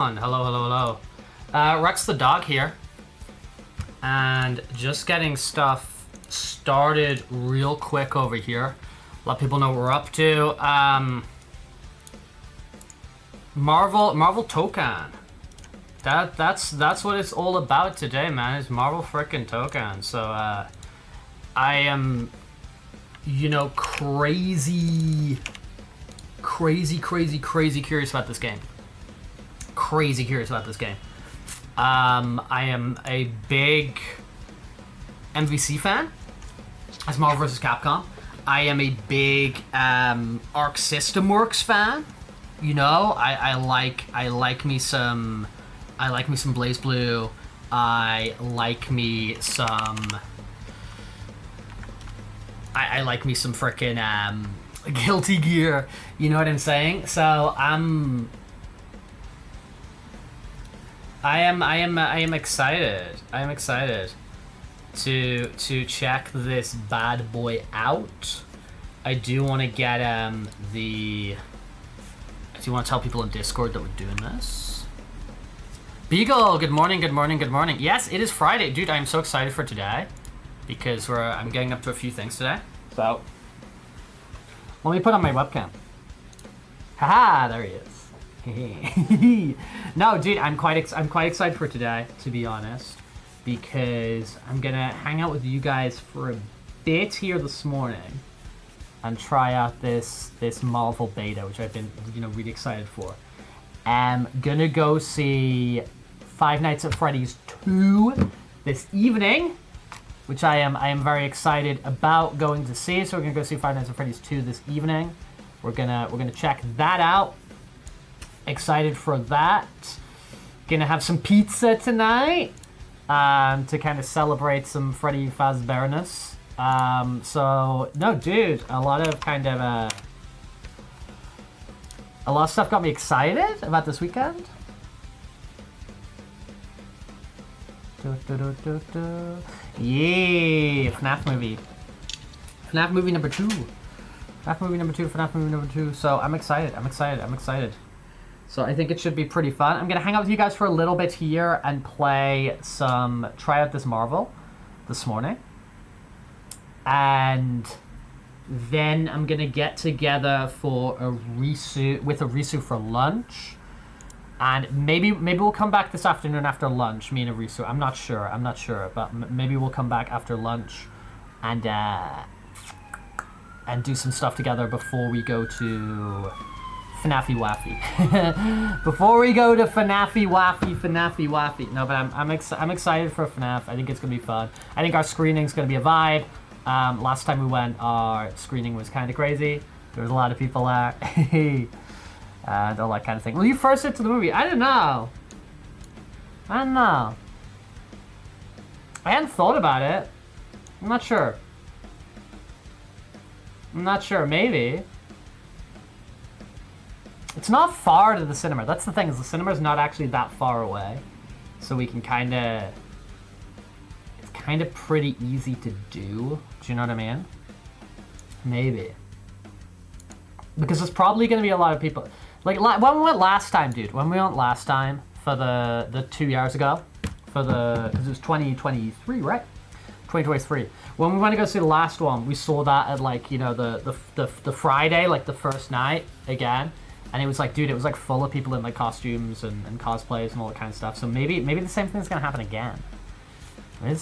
Hello, hello, hello. Rex the dog here. And just getting stuff started real quick over here. Let people know what we're up to. Marvel Tokon. That's what it's all about today, man. It's Marvel frickin' Tokon. So I am, crazy curious about this game. Crazy curious about this game. I am a big MVC fan, as Marvel vs. Capcom. I am a big Arc System Works fan. I like me some Blaze Blue. I like me some frickin' Guilty Gear. You know what I'm saying? So I am excited. I am excited to check this bad boy out. I do want to get I do want to tell people in Discord that we're doing this. Beagle, good morning, good morning, good morning. Yes, it is Friday, dude. I am so excited for today because I'm getting up to a few things today. So let me put on my webcam. Haha, there he is. No, dude, I'm quite excited for today, to be honest, because I'm gonna hang out with you guys for a bit here this morning and try out this Marvel beta, which I've been really excited for. I'm gonna go see Five Nights at Freddy's 2 this evening, which I am very excited about going to see. So we're gonna go see Five Nights at Freddy's 2 this evening. We're gonna check that out. Excited for that. Gonna have some pizza tonight to kind of celebrate some Freddy Fazbearness. So no, dude, a lot of stuff got me excited about this weekend. Yeah, FNAF movie. FNAF movie number 2. FNAF movie number 2. FNAF movie number 2. So I'm excited. I'm excited. So I think it should be pretty fun. I'm gonna hang out with you guys for a little bit here and try out this Marvel this morning. And then I'm gonna get together for a Risu for lunch. And maybe we'll come back this afternoon after lunch, me and Risu. I'm not sure, but maybe we'll come back after lunch and do some stuff together before we go to FNAFy Waffy. Before we go to FNAFy Waffy. No, but I'm excited for FNAF. I think it's gonna be fun. I think our screening's gonna be a vibe. Last time we went, our screening was kind of crazy. There was a lot of people there. And all that kind of thing. Will you first into the movie? I don't know. I hadn't thought about it. I'm not sure. Maybe. It's not far to the cinema. That's the thing, is the cinema's not actually that far away. So we can it's kind of pretty easy to do. Do you know what I mean? Maybe. Because there's probably going to be a lot of people. Like, when we went last time, dude. When we went last time for the 2 years ago. Because it was 2023, right? 2023. When we went to go see the last one, we saw that at, like, the Friday, like, the first night again. And it was like, dude, it was like full of people in like costumes and cosplays and all that kind of stuff. So maybe the same thing's gonna happen again. I'm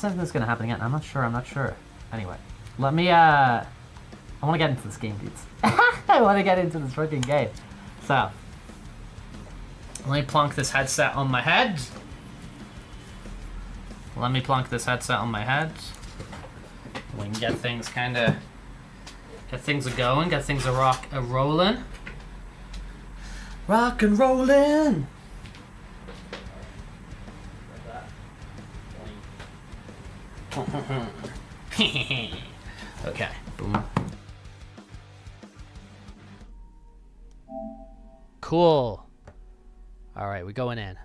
not sure. Anyway, let me I wanna get into this game, dudes. I wanna get into this freaking game. So let me plonk this headset on my head. We can get things a-going, get things a-rolling. Rock and rollin'. Okay. Boom. Cool. All right, we're going in.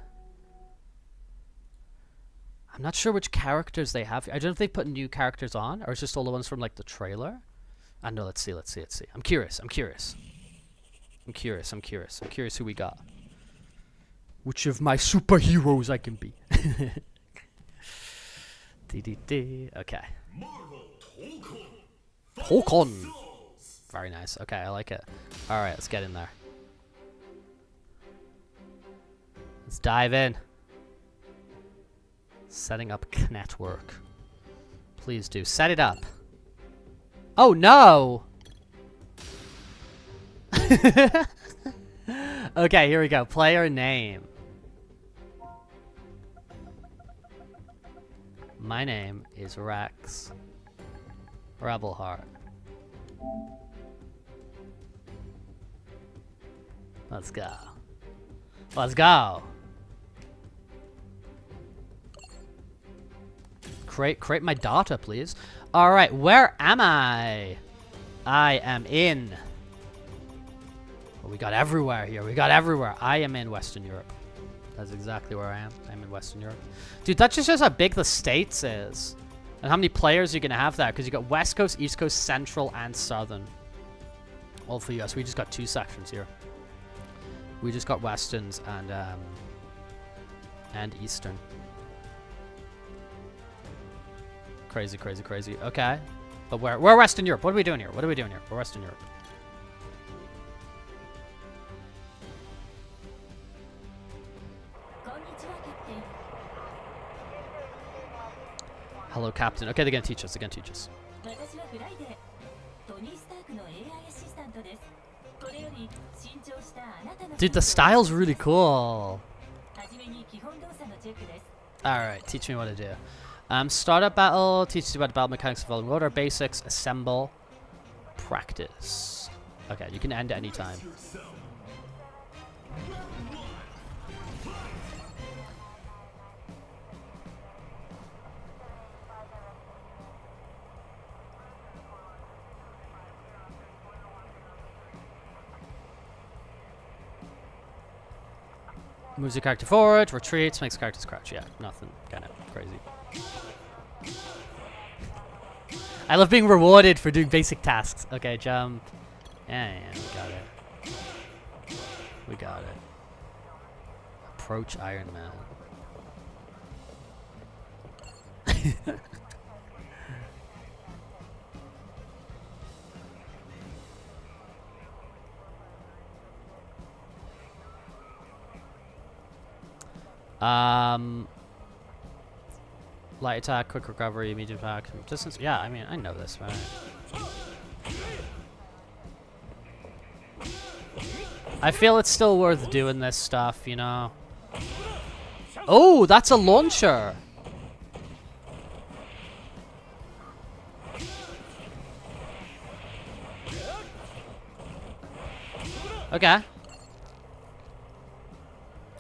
I'm not sure which characters they have. I don't know if they put new characters on, or it's just all the ones from like the trailer. I know. Let's see. I'm curious who we got. Which of my superheroes I can be. Okay. Tokon. Very nice. Okay, I like it. Alright, let's get in there. Let's dive in. Setting up network. Please do. Set it up. Oh no! Okay, here we go. Player name. My name is Rex Rebelheart. Let's go. Let's go. Create my data, please. All right, where am I? I am in. Well, we got everywhere here. We got everywhere. I am in Western Europe. That's exactly where I am. I'm in Western Europe. Dude, that just shows how big the States is. And how many players you're going to have there. Because you got West Coast, East Coast, Central, and Southern. All for US. We just got 2 sections here. We just got Westerns and Eastern. Crazy, crazy, crazy. Okay. But we're Western Europe. What are we doing here? What are we doing here? We're Western Europe. Hello, Captain. Okay, they're gonna teach us. They're gonna teach us. Dude, the style's really cool. Alright, teach me what to do. Startup battle. Teaches you about battle mechanics involving order, basics, assemble, practice. Okay, you can end at any time. Moves your character forward, retreats, makes characters crouch. Yeah, nothing kind of crazy. I love being rewarded for doing basic tasks. Okay, jump. Yeah, we got it. We got it. Approach Iron Man. Light attack, quick recovery, medium attack, distance. Yeah, I mean, I know this, right? I feel it's still worth doing this stuff, you know? Oh, that's a launcher! Okay.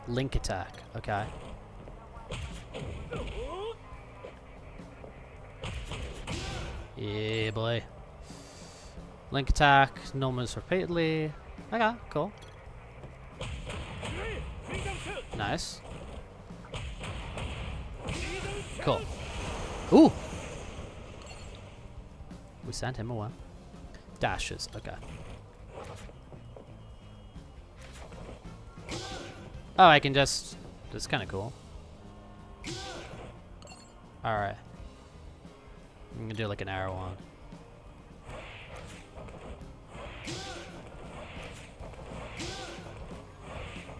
Link attack. Okay. Yeah, boy. Link attack. No moves repeatedly. Okay, cool. Nice. Cool. Ooh! We sent him away. Dashes. Okay. Oh, I can just... That's kind of cool. Alright. I'm gonna do like an arrow on.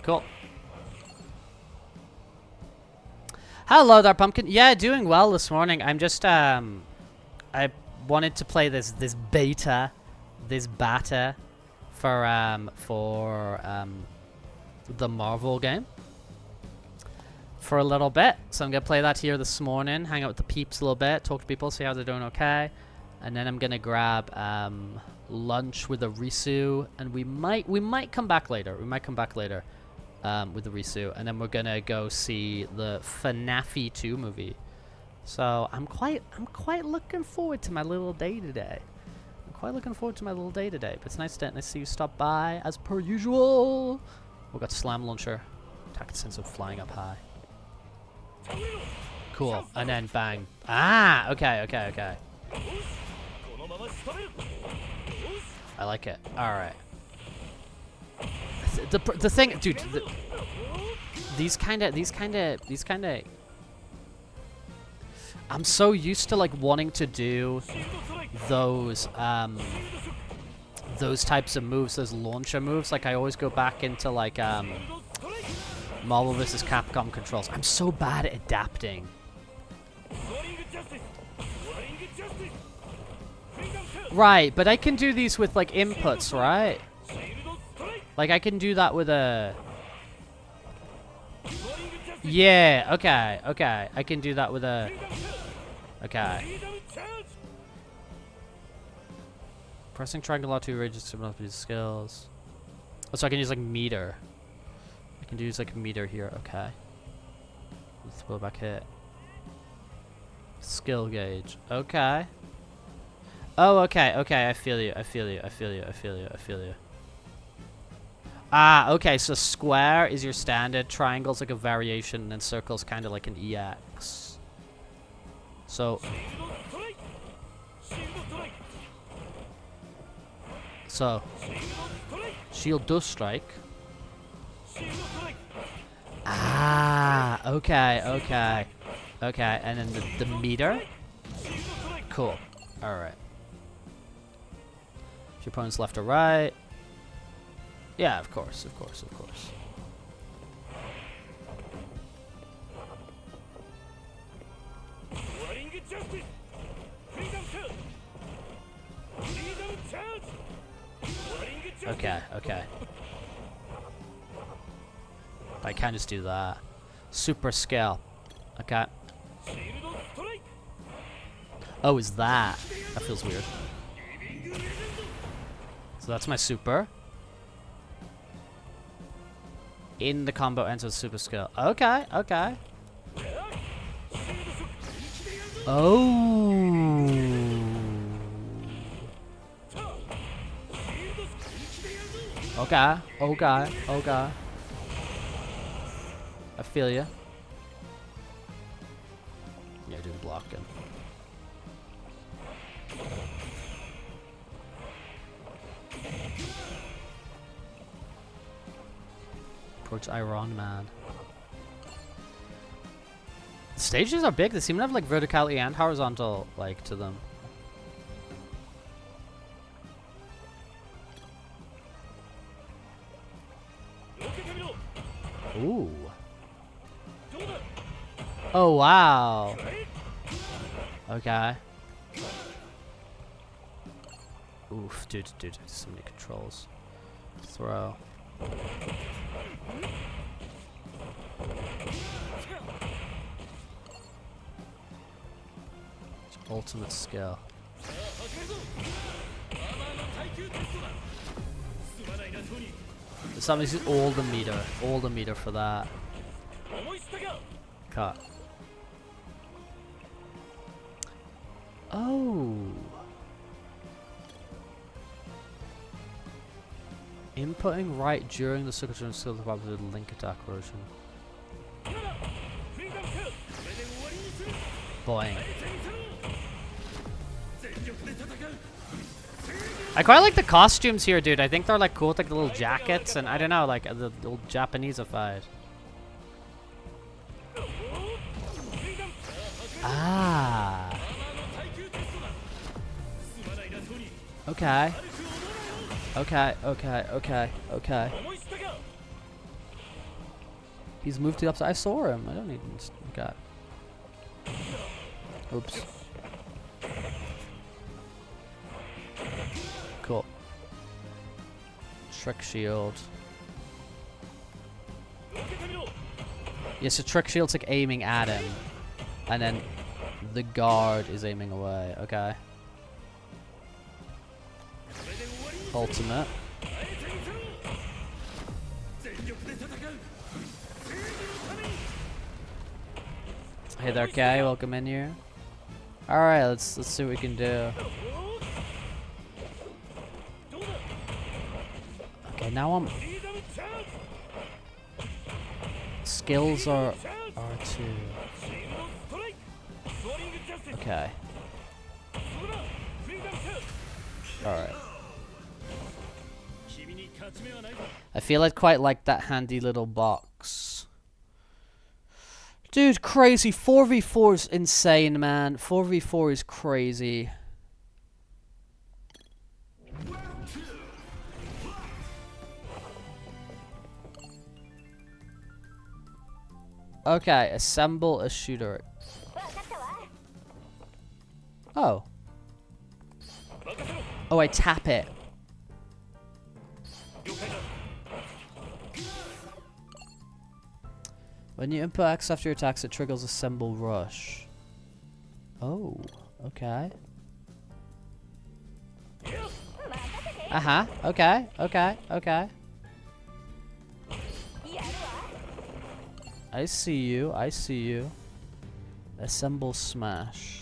Cool. Hello there, Pumpkin. Yeah, doing well this morning. I'm just, I wanted to play this beta for the Marvel game for a little bit. So I'm gonna play that here this morning, hang out with the peeps a little bit, talk to people, see how they're doing okay, and then I'm gonna grab lunch with a Risu, and we might come back later. We might come back later with the Risu, and then we're gonna go see the FNAF 2 movie. So I'm quite looking forward to my little day today. But it's nice to see you stop by as per usual. We got slam launcher, attack sense of flying up high. Cool, and then bang. Ah, okay. I like it. All right. The thing, dude. these kind of. I'm so used to like wanting to do those types of moves, those launcher moves. Like I always go back into like Marvel vs. Capcom controls. I'm so bad at adapting. Right, but I can do these with like inputs, right? Like I can do that with a... Yeah, okay, okay. I can do that with a... Okay. Pressing triangle R2 ranges to multiple skills. Oh, so I can use like meter. I can use like meter here, okay. Throw back hit. Skill gauge, okay. Oh, okay, okay, I feel you, I feel you, I feel you, I feel you, I feel you. Ah, okay, so square is your standard, triangle's like a variation, and then circle's kind of like an EX. So... shield does strike. Ah, okay, okay. Okay, and then the meter? Cool, alright. If your opponent's left or right. Yeah, of course, of course, of course. Okay, okay. I can just do that. Super scale. Okay. Oh, is that? That feels weird. So that's my super. In the combo enters super skill. Okay, okay. Oh. Okay, okay, okay. I feel ya. Yeah, do the blocking. Approach Iron Man. The stages are big. They seem to have like verticality and horizontal like to them. Ooh. Oh wow. Okay. Oof, dude, so many controls. Throw. Ultimate skill. Somebody's all the meter for that. Cut. Oh. Inputting right during the circuitry and skill development with link attack version. Boing. I quite like the costumes here, dude. I think they're like cool with like the little jackets and I don't know, like the little Japanese-ified. Ah. Okay. Okay, okay, okay, okay. He's moved to the upside. I saw him. I don't need to... Okay. Oops. Cool. Trick shield. Yeah, so trick shield's like aiming at him. And then the guard is aiming away. Okay. Ultimate. Hey there, Kai. Welcome in here. All right, let's see what we can do. Okay, now I'm. Skills are R2. Okay. All right. I feel I'd quite like that handy little box. Dude, crazy. 4v4 is insane, man. 4v4 is crazy. Okay, assemble a shooter. Oh. Oh, I tap it. When you input X after your attacks, it triggers assemble rush. Oh, okay. Uh-huh, okay, okay, okay. I see you, I see you. Assemble smash.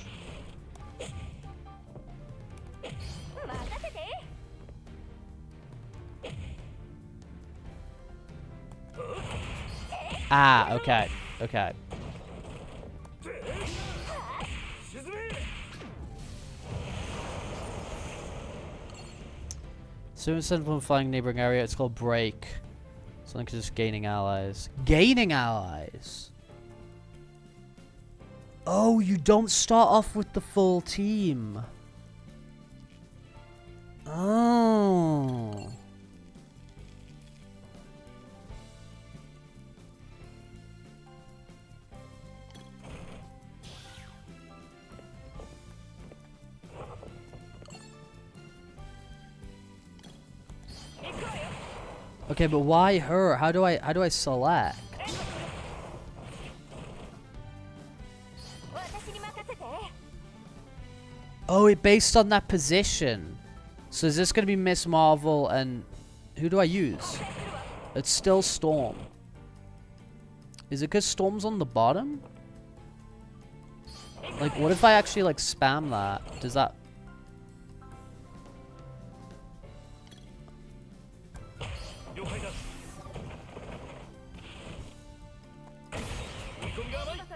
Ah, okay, okay. So instead of flying neighboring area, it's called break. Something like just gaining allies. Gaining allies! Oh, you don't start off with the full team. Oh. Okay, but why her? How do I select? Oh, it based on that position. So is this gonna be Miss Marvel and who do I use? It's still Storm. Is it because Storm's on the bottom? Like, what if I actually like spam that? Does that?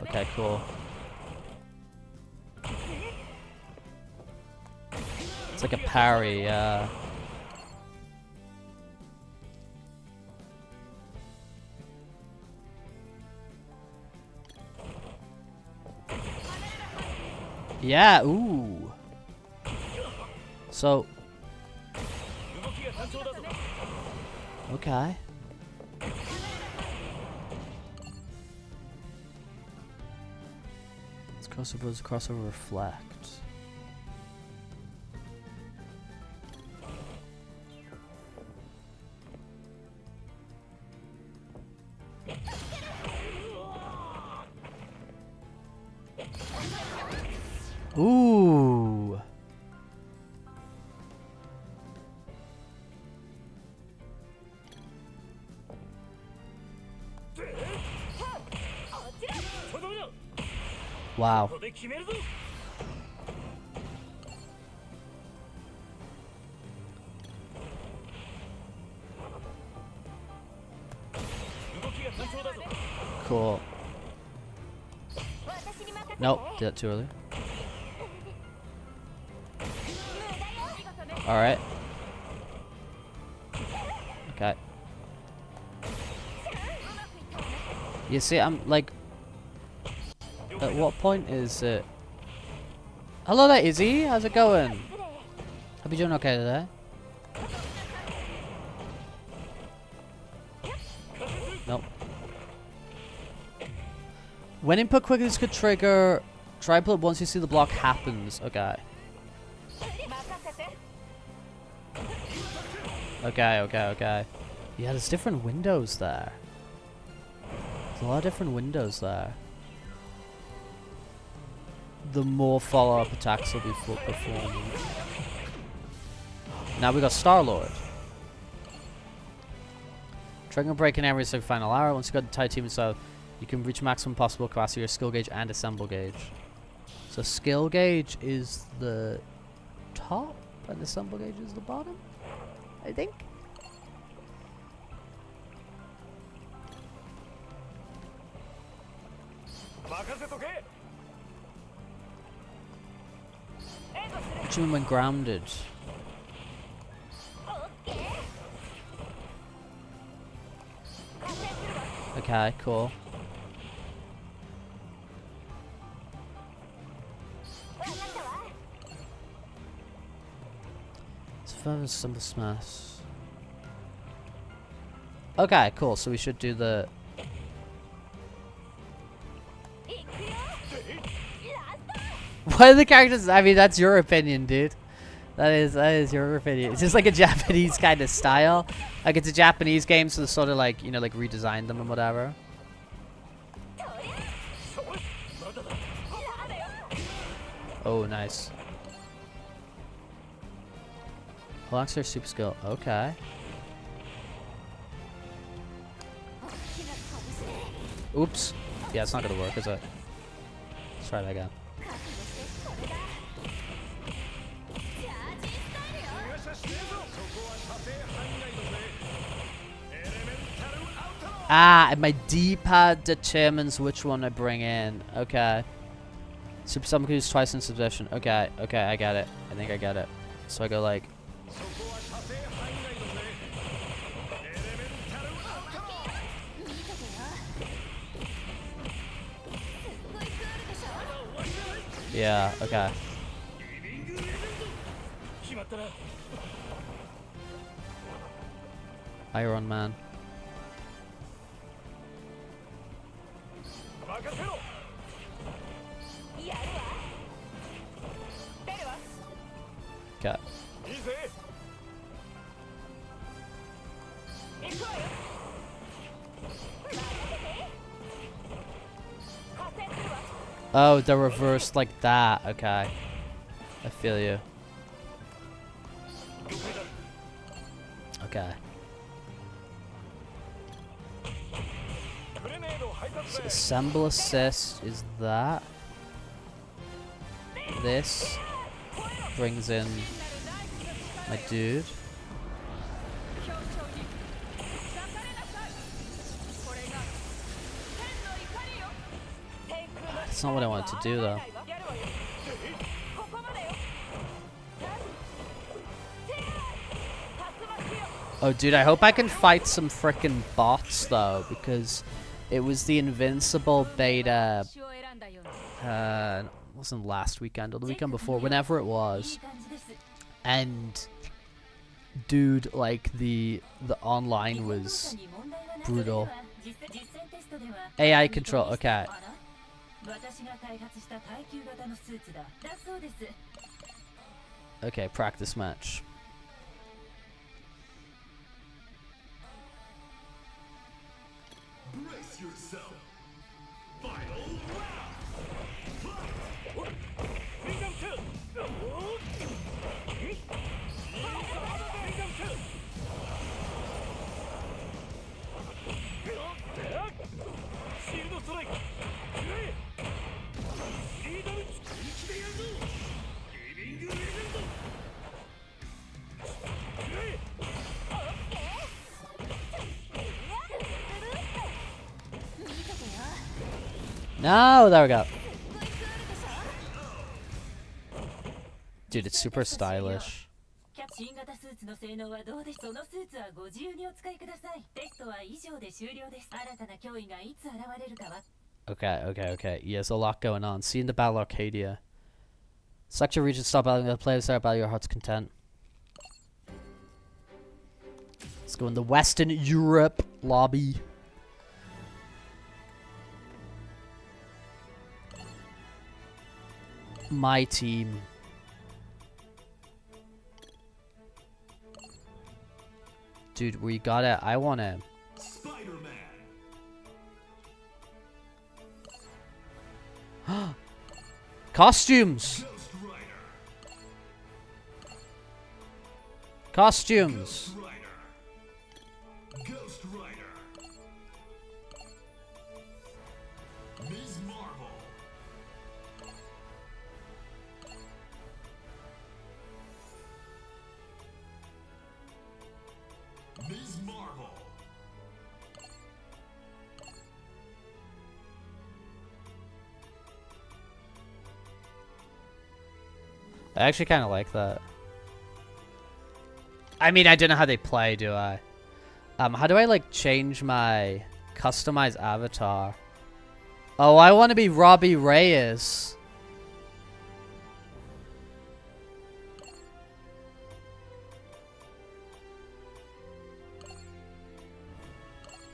Okay, cool. It's like a parry, yeah. Yeah, ooh. So. Okay. Crossover reflect. Ooh. Wow. Cool. Nope, did that too early. Alright. Okay. You see, I'm like... At what point is it... Hello there, Izzy. How's it going? Hope you're doing okay today. Nope. When input quickness could trigger... Try pull it once you see the block happens. Okay. Okay, okay, okay. Yeah, there's different windows there. There's a lot of different windows there. The more follow-up attacks will be performed. Now we got Star-Lord. Trigger break in every single final hour. Once you got the tight team, so you can reach maximum possible capacity of your skill gauge and assemble gauge. So skill gauge is the top and assemble gauge is the bottom, I think. What do you mean when grounded? Okay, cool. Furry symbol smash. Okay, cool. So we should do the. What are the characters? I mean, that's your opinion, dude. That is your opinion. It's just like a Japanese kind of style. Like it's a Japanese game, so they sort of like, you know, like redesigned them and whatever. Oh, nice. Unlocks their super skill. Okay. Oops. Yeah, it's not gonna work, is it? Let's try that again. Ah, and my D-pad determines which one I bring in. Okay. Super summon can use twice in succession. Okay, okay, I got it. I think I got it. So I go like. Yeah, okay. Iron Man. Okay. Oh, they're reversed like that. Okay. I feel you. Okay. So assemble assist is that. This brings in my dude. That's not what I wanted to do though. Oh dude, I hope I can fight some frickin' bots though, because it was the Invincible beta it wasn't last weekend or the weekend before, whenever it was. And dude, like the online was brutal. AI control, okay. Okay, practice match. Brace yourself. Final round. No, there we go. Dude, it's super stylish. Okay. Yeah, there's a lot going on. See you in the Battle Arcadia. Select your region, stop battling the players, start battle your heart's content. Let's go in the Western Europe lobby. My team. Dude, we got it. I want him. Costumes. Costumes. I actually kind of like that. I mean, I don't know how they play, do I? How do I, like, change my customize avatar? Oh, I want to be Robbie Reyes.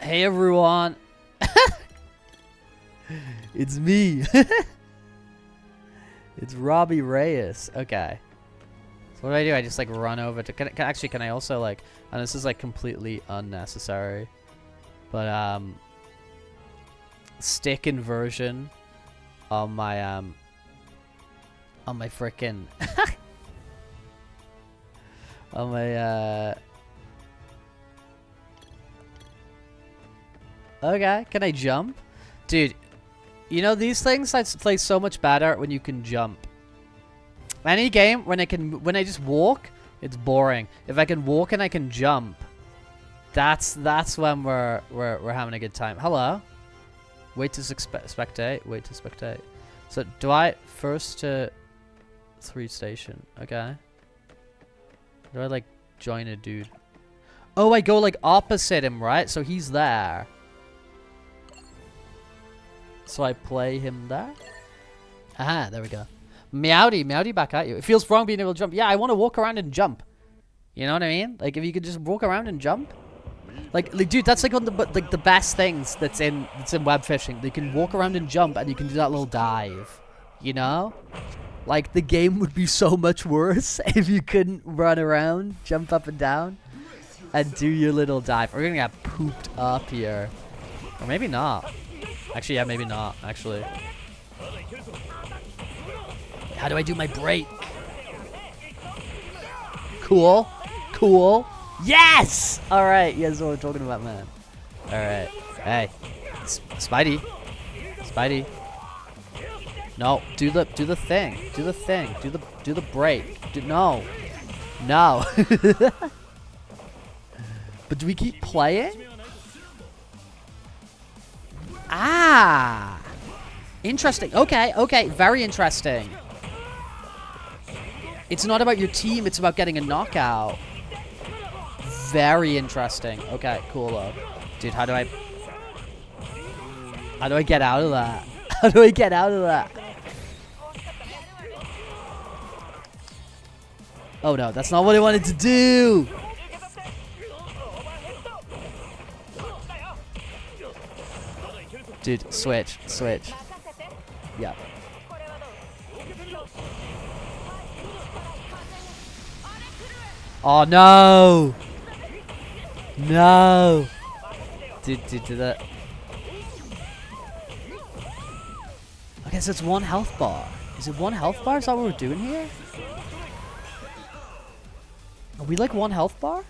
Hey everyone. It's me. It's Robbie Reyes. Okay. So what do? I just like run over to. Can I also like? And this is like completely unnecessary, but stick inversion on my frickin' on my Okay, can I jump? Dude, you know these things I play so much better when you can jump. Any game when I just walk, it's boring. If I can walk and I can jump, that's when we're having a good time. Hello. Wait to spectate. Wait to spectate. So do I first to 3 station? Okay. Do I like join a dude? Oh, I go like opposite him, right? So he's there. So I play him there. Aha, there we go. Meowdy back at you. It feels wrong being able to jump. Yeah, I want to walk around and jump. You know what I mean? Like if you could just walk around and jump. Like dude, that's like one of the best things that's in web fishing. You can walk around and jump, and you can do that little dive. You know? Like the game would be so much worse if you couldn't run around, jump up and down, and do your little dive. We're gonna get pooped up here, or maybe not. Actually, yeah, maybe not. Actually, how do I do my break? Cool, cool. Yes! All right, yeah, that's what we're talking about, man. All right, hey, Spidey. No, do the thing. Do the thing. Do the break. No. But do we keep playing? Ah! Interesting. Okay. Very interesting. It's not about your team, it's about getting a knockout. Very interesting. Okay, cool though. Dude, how do I get out of that? How do I get out of that? Oh no, that's not what I wanted to do! Dude, switch. Yeah. Oh no! No! Dude, do that. Okay, so it's 1 health bar. Is it 1 health bar? Is that what we're doing here? Are we like 1 health bar?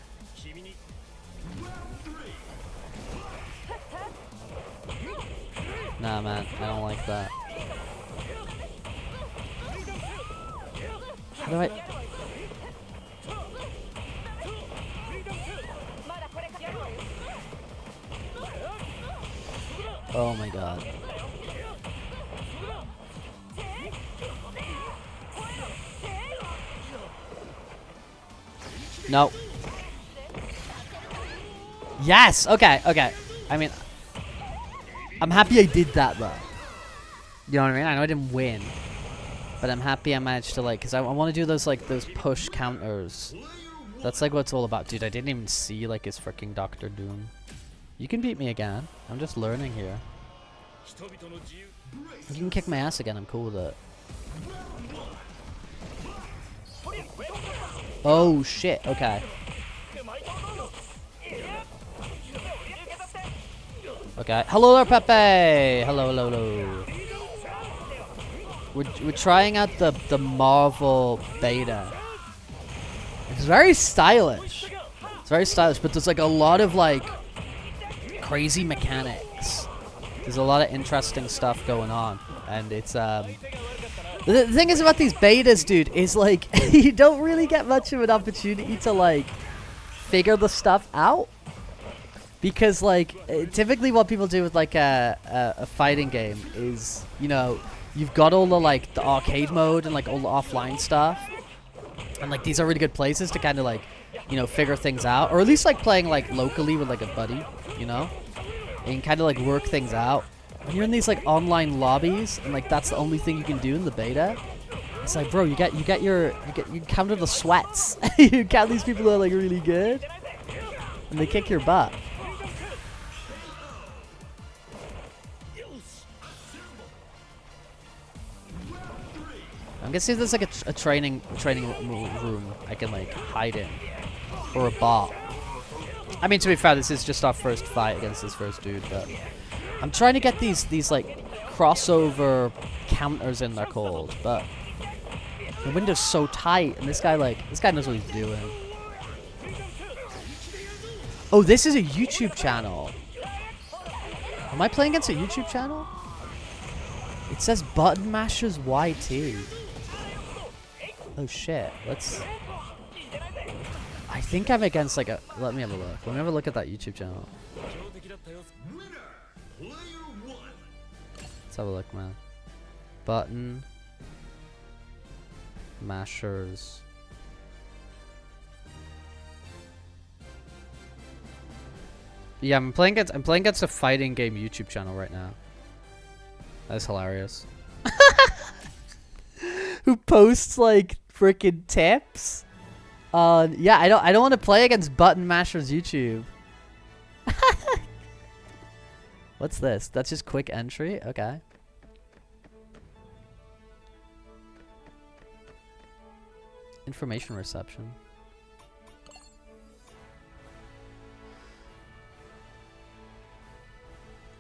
Nah, man, I don't like that. How do I... Oh my god. No. Yes! Okay. I mean... I'm happy I did that, though. You know what I mean? I know I didn't win. But I'm happy I managed to, like... Because I want to do those, like, those push counters. That's, like, what it's all about. Dude, I didn't even see, like, his freaking Dr. Doom. You can beat me again. I'm just learning here. You can kick my ass again. I'm cool with it. Oh, shit. Okay. Okay. Hello there, Pepe! Hello. We're trying out the Marvel beta. It's very stylish. But there's like a lot of like crazy mechanics. There's a lot of interesting stuff going on, and it's the thing is about these betas, dude, is like you don't really get much of an opportunity to like figure the stuff out. Because, like, typically what people do with, like, a fighting game is, you know, you've got all the, like, the arcade mode and, like, all the offline stuff. And, like, these are really good places to kind of, like, you know, figure things out. Or at least, like, playing, like, locally with, like, a buddy, you know? And you can kind of, like, work things out. When you're in these, like, online lobbies, and, like, that's the only thing you can do in the beta, it's like, bro, you counter the sweats. You count these people who are, like, really good. And they kick your butt. I'm gonna see if there's like a training room I can like hide in, or a bot. I mean, to be fair, this is just our first fight against this first dude, but I'm trying to get these like crossover counters in, they're called, but the window's so tight, and this guy knows what he's doing. Oh, this is a YouTube channel. Am I playing against a YouTube channel? It says Button Mashers YT. Oh shit, I think I'm against like a... Let me have a look. Let me have a look at that YouTube channel. Let's have a look, man. Button Mashers. Yeah, I'm playing against a fighting game YouTube channel right now. That's hilarious. Who posts like freaking tips? Yeah, I don't want to play against Button Mashers YouTube. What's this? That's just quick entry? Okay. Information reception.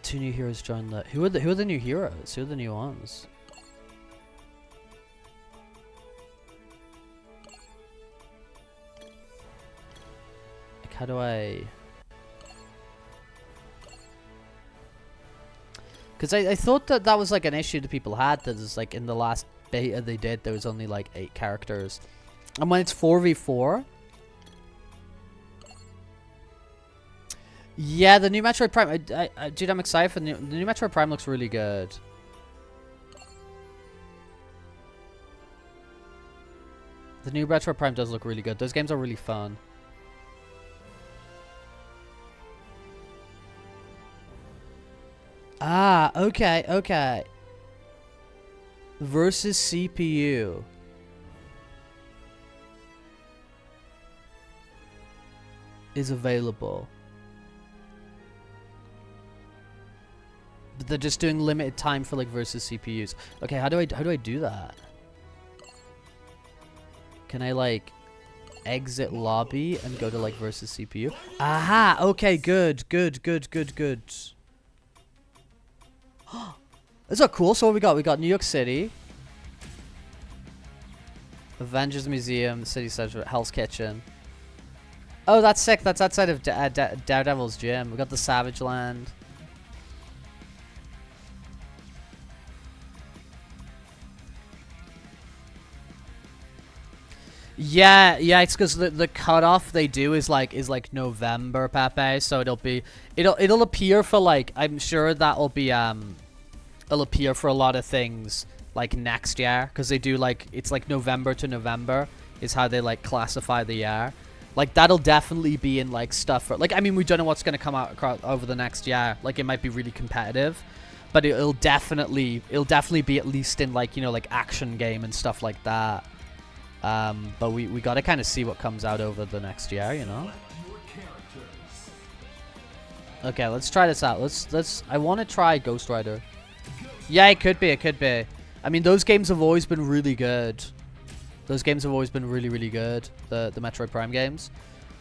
Two new heroes joined the... Who are the new heroes? Who are the new ones? Like, how do I... Because I thought that was like an issue that people had, that is like in the last beta they did, there was only like 8 characters. And when it's 4v4... Yeah, the new Metroid Prime, dude, I'm excited for the new Metroid Prime. Looks really good. The new Metroid Prime does look really good. Those games are really fun. Ah, okay, okay. Versus CPU. Is available. But they're just doing limited time for like versus CPUs. Okay, how do I do that? Can I like exit lobby and go to like versus CPU? Aha! Okay, good. Is that cool? So what we got? We got New York City, Avengers Museum, City Center, Hell's Kitchen. Oh, that's sick. That's outside of Daredevil's gym. We got the Savage Land. Yeah, it's because the cutoff they do is like November, Pepe. So it'll appear for like, I'm sure that'll be it'll appear for a lot of things like next year, because they do like, it's like November to November is how they like classify the year. Like that'll definitely be in like stuff for like, I mean, we don't know what's gonna come out over the next year. Like it might be really competitive, but it'll definitely be at least in like, you know, like action game and stuff like that. But we gotta kind of see what comes out over the next year, you know. Okay, let's try this out. I want to try Ghost Rider. Yeah, it could be. I mean, those games have always been really good. Those games have always been really good. The Metroid Prime games.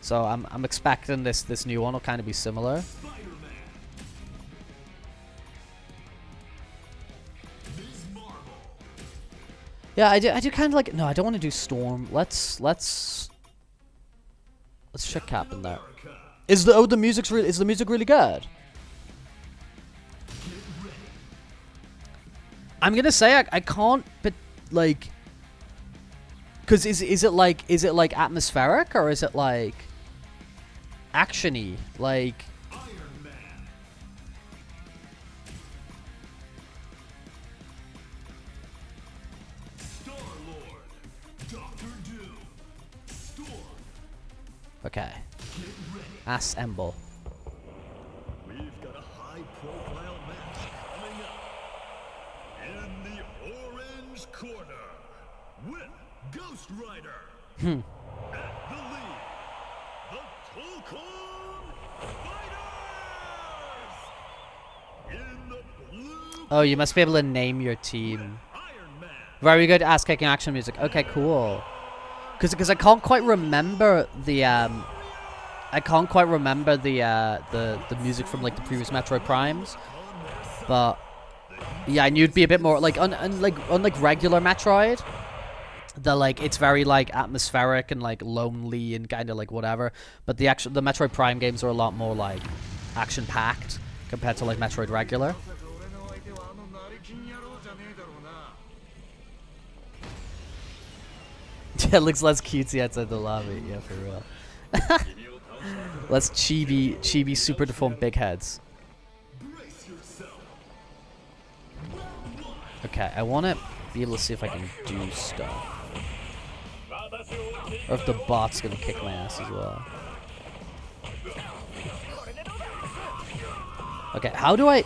So I'm expecting this new one will kind of be similar. Yeah, I do kind of like... No, I don't want to do Storm. Let's check Cap in there. Is the music really good? I'm gonna say I can't, but like, cause is it like atmospheric, or is it like actiony, like? Okay. Assemble. We've got a high-profile match coming up. In the orange corner, with Ghost Rider. At the lead, the Tokon Fighters. In the blue. Oh, you must be able to name your team. Iron Man. Very good ass-kicking action music. Okay, cool. Because I can't quite remember the the music from like the previous Metroid Primes, but yeah, I knew it'd be a bit more like unlike regular Metroid. The like it's very like atmospheric and like lonely and kind of like whatever. But the Metroid Prime games are a lot more like action-packed compared to like Metroid regular. Yeah, it looks less cutesy outside the lobby. Yeah, for real. Less chibi super deformed big heads. Okay, I want to be able to see if I can do stuff. Or if the bot's gonna kick my ass as well. Okay, how do I...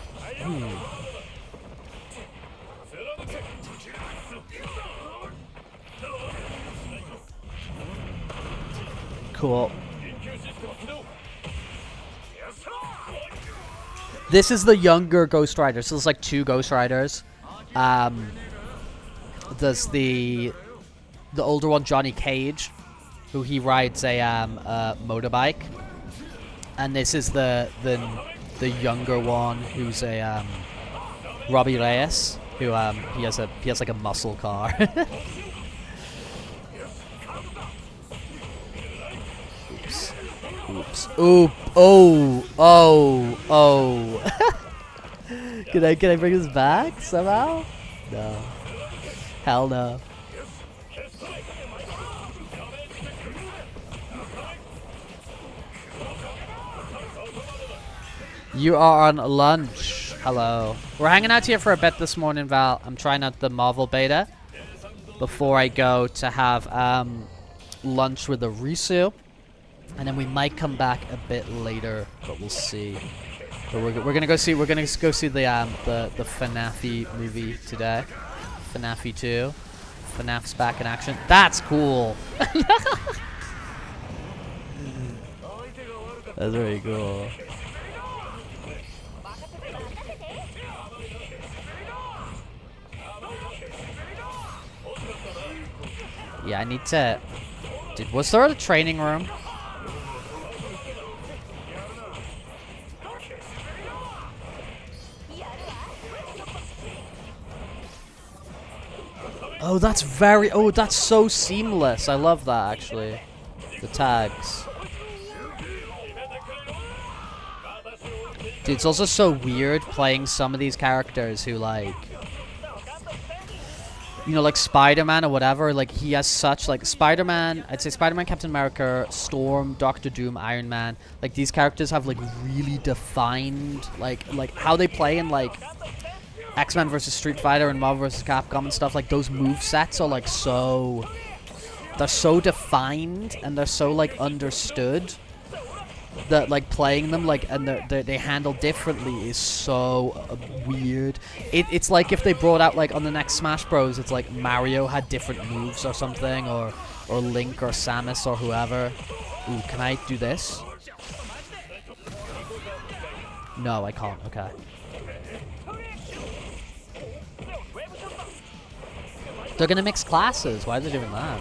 Cool. This is the younger Ghost Rider. So there's like 2 Ghost Riders. There's the older one, Johnny Cage, who he rides a motorbike, and this is the younger one, who's a Robbie Reyes, who he has like a muscle car. Oops. Oop. Oh. Can I bring this back somehow? No. Hell no. You are on lunch. Hello. We're hanging out here for a bit this morning, Val. I'm trying out the Marvel beta before I go to have lunch with the Risu. And then we might come back a bit later, but we'll see. But we're gonna go see the FNAF movie today. FNAF 2. FNAF's back in action. That's cool. That's very cool. Yeah, I need to... Dude, was there a training room? Oh, that's very... Oh, that's so seamless. I love that, actually. The tags. Dude, it's also so weird playing some of these characters who, like... You know, like Spider-Man or whatever. Like, he has such, like, Spider-Man... I'd say Spider-Man, Captain America, Storm, Doctor Doom, Iron Man. Like, these characters have, like, really defined... Like how they play in, like... X-Men versus Street Fighter and Marvel vs. Capcom and stuff, like those move sets are like so... They're so defined and they're so like understood that like playing them like and they handle differently is so weird. It's like if they brought out like on the next Smash Bros, it's like Mario had different moves or something, or Link or Samus or whoever. Ooh, can I do this? No, I can't. Okay. They're gonna mix classes. Why are they doing that?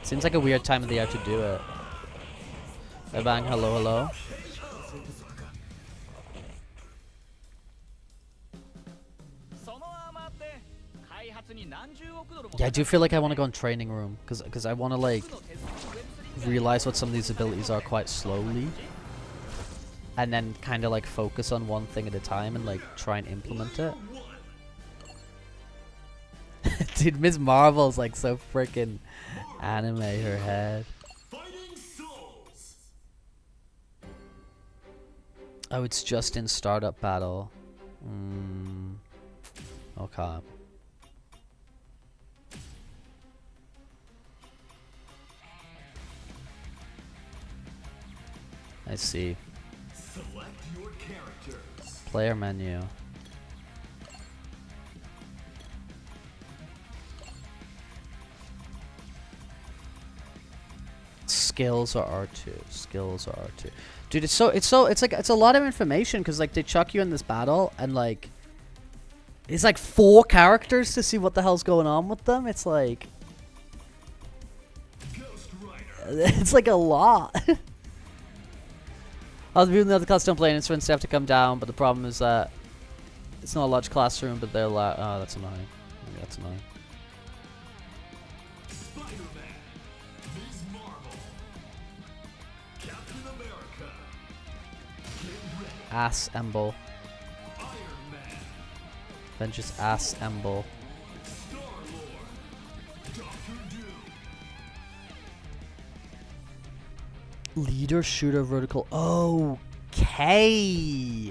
Seems like a weird time of the year to do it. Hey bang, hello. Yeah, I do feel like I want to go in training room because I want to like realize what some of these abilities are quite slowly, and then kind of like focus on one thing at a time and like try and implement it. Dude, Ms. Marvel's like so freaking anime, her head. Oh, it's just in startup battle. Okay. I see. Select your characters. Player menu. Skills are R2. Skills are R2. Dude, it's a lot of information because like they chuck you in this battle and like It's like 4 characters to see what the hell's going on with them. It's like... Ghost Rider. It's like a lot. Other people in the other class don't play instruments, they have to come down, but the problem is that it's not a large classroom, but they're like, oh, that's annoying. Yeah, that's annoying. Spider-Man. Ms. Marvel. Captain America. Get ready. Assemble. Iron Man. Then just assemble. Star-Lord. Doctor Doom. Leader, shooter, vertical. Okay.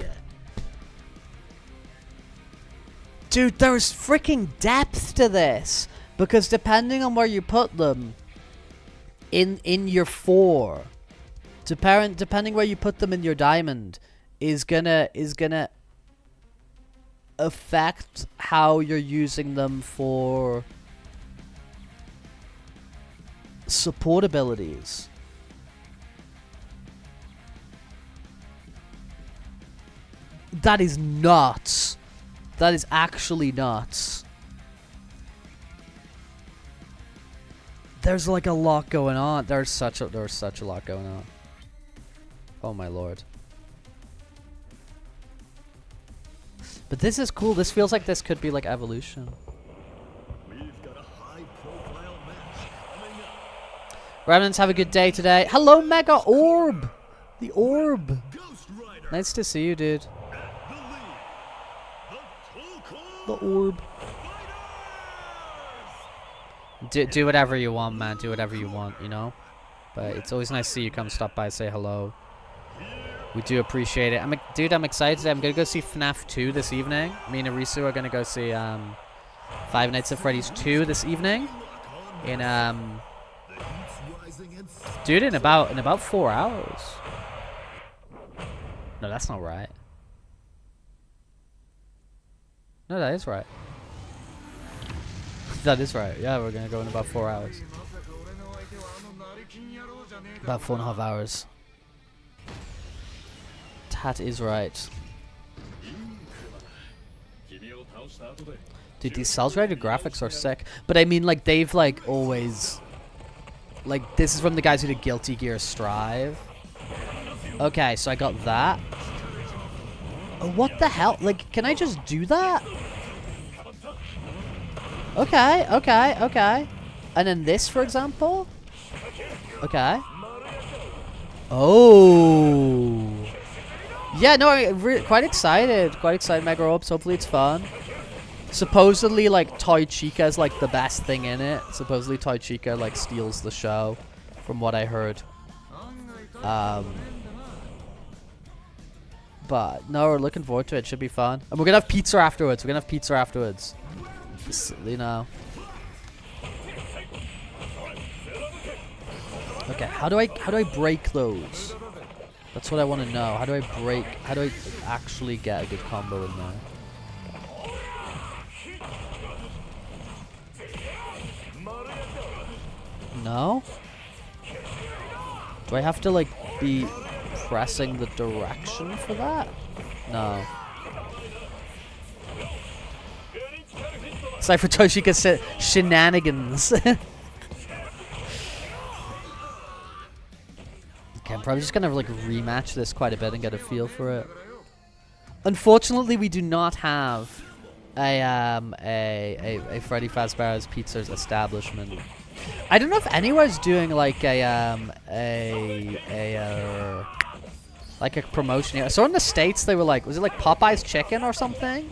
Dude, there's freaking depth to this. Because depending on where you put them in your 4, depending where you put them in your diamond is gonna affect how you're using them for support abilities. That is nuts. That is actually nuts. There's like a lot going on. There's such a lot going on. Oh my lord. But this is cool. This feels like this could be like evolution. We've got a high-profile match coming up. Remnants, have a good day today. Hello, Mega Orb. The Orb. Ghost Rider. Nice to see you, dude. At the lead. The The tokon. Orb. Do whatever you want, man. Do whatever you want, you know? But it's always nice to see you come stop by, say hello. We do appreciate it. Dude, I'm excited. I'm gonna go see FNAF 2 this evening. Me and Arisu are gonna go see Five Nights at Freddy's 2 this evening. In dude, in about 4 hours. No, that's not right. No, that is right. That is right. Yeah, we're gonna go in about 4 hours. About 4.5 hours. That is right. Dude, these cel-shaded graphics are sick. But I mean, like, they've, like, always... Like, this is from the guys who did Guilty Gear Strive. Okay, so I got that. Oh, what the hell? Like, can I just do that? Okay, okay, okay. And then this, for example? Okay. Oh. Yeah, no, I'm quite excited. Quite excited, Mega Orbs. Hopefully it's fun. Supposedly, like, Toy Chica is, like, the best thing in it. Supposedly Toy Chica, like, steals the show, from what I heard. But, no, we're looking forward to it. Should be fun. And we're gonna have pizza afterwards. Just, you know. Okay, how do I break those? That's what I want to know. How do I actually get a good combo in there? No? Do I have to, like, be pressing the direction for that? No. Cypher Toshika said shenanigans. Okay, I'm probably just gonna, like, rematch this quite a bit and get a feel for it. Unfortunately, we do not have a Freddy Fazbear's Pizza's establishment. I don't know if anywhere's doing like a promotion here. So in the States they were like, was it like Popeye's Chicken or something?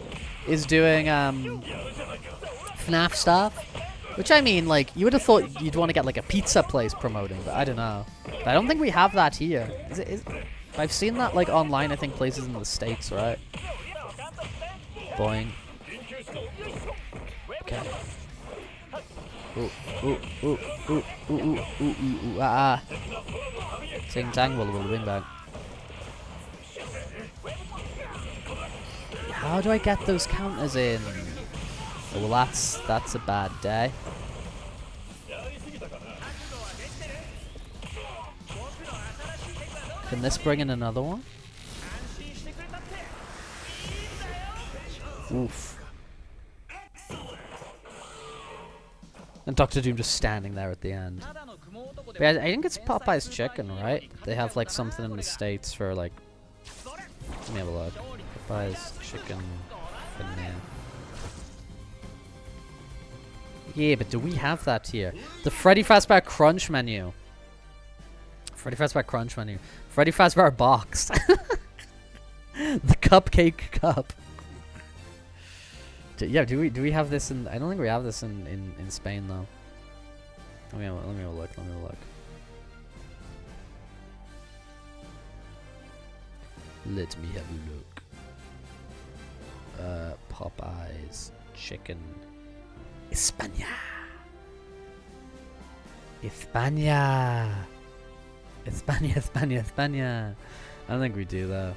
Is doing FNAF stuff. Which I mean, like, you would have thought you'd want to get like a pizza place promoting, but I don't know. But I don't think we have that here. I've seen that like online, I think places in the States, right? Boing. Okay. Ooh, ooh, ooh, ooh, ooh, ooh, ooh, ooh, ah, ah. Ting tang, will wing back. How do I get those counters in? Oh, well, that's a bad day. Can this bring in another one? Oof. And Dr. Doom just standing there at the end. But yeah, I think it's Popeye's Chicken, right? They have like something in the States for like... Let me have a look. Popeye's Chicken. Yeah, but do we have that here? The Freddy Fazbear Crunch menu. Freddy Fazbear Crunch menu. Freddy Fazbear box. The cupcake cup. Yeah, do we have this in... I don't think we have this in Spain, though. Let me have a look. Let me have a look. Let me have a look. Popeye's Chicken. España. España. España, España, España. I don't think we do, though.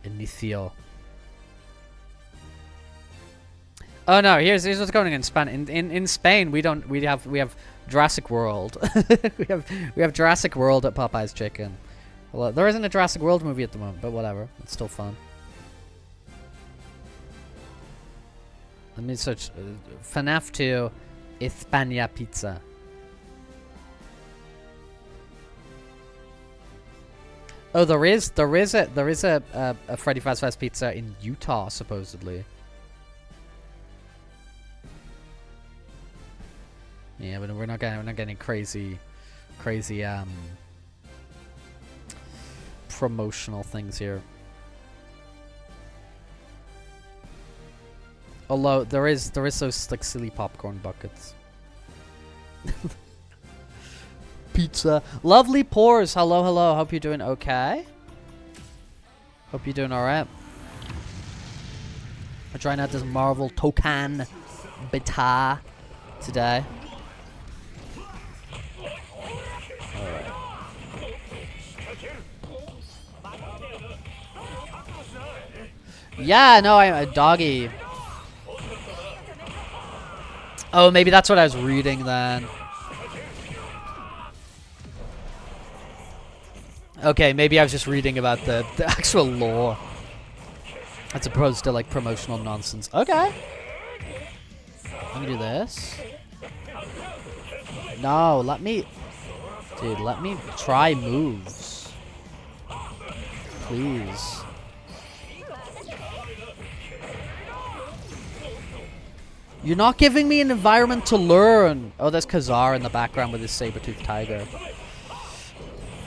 Inicio. Oh no, here's what's going on in Spain. In Spain we have Jurassic World. we have Jurassic World at Popeye's Chicken. Well, there isn't a Jurassic World movie at the moment, but whatever. It's still fun. Let me search FNAF 2 España pizza. Oh, there is a Freddy Fazbear's Pizza in Utah, supposedly. Yeah, but we're not getting crazy promotional things here. Although there is those like silly popcorn buckets. Pizza. Lovely Pores. Hello, hello. Hope you're doing okay. Hope you're doing alright. We're trying out this Marvel Tokon beta today. Alright. Yeah, no, I'm a doggy. Oh, maybe that's what I was reading then. Okay, maybe I was just reading about the actual lore as opposed to like promotional nonsense. Okay. Let me do this. No, let me... Dude, let me try moves. Please. You're not giving me an environment to learn. Oh, there's Kazar in the background with his saber-toothed tiger.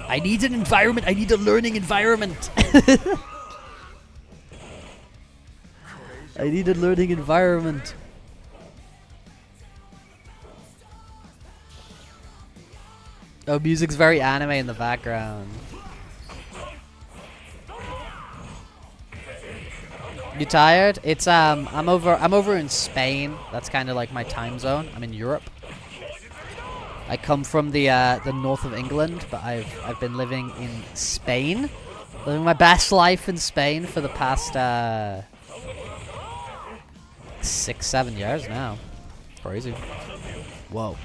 I need an environment. I need a learning environment. I need a learning environment. Oh, music's very anime in the background. You tired? It's I'm over in Spain. That's kind of like my time zone. I'm in Europe. I come from the north of England, but I've been living in Spain, living my best life in Spain for the past 6-7 years now. Crazy. Whoa.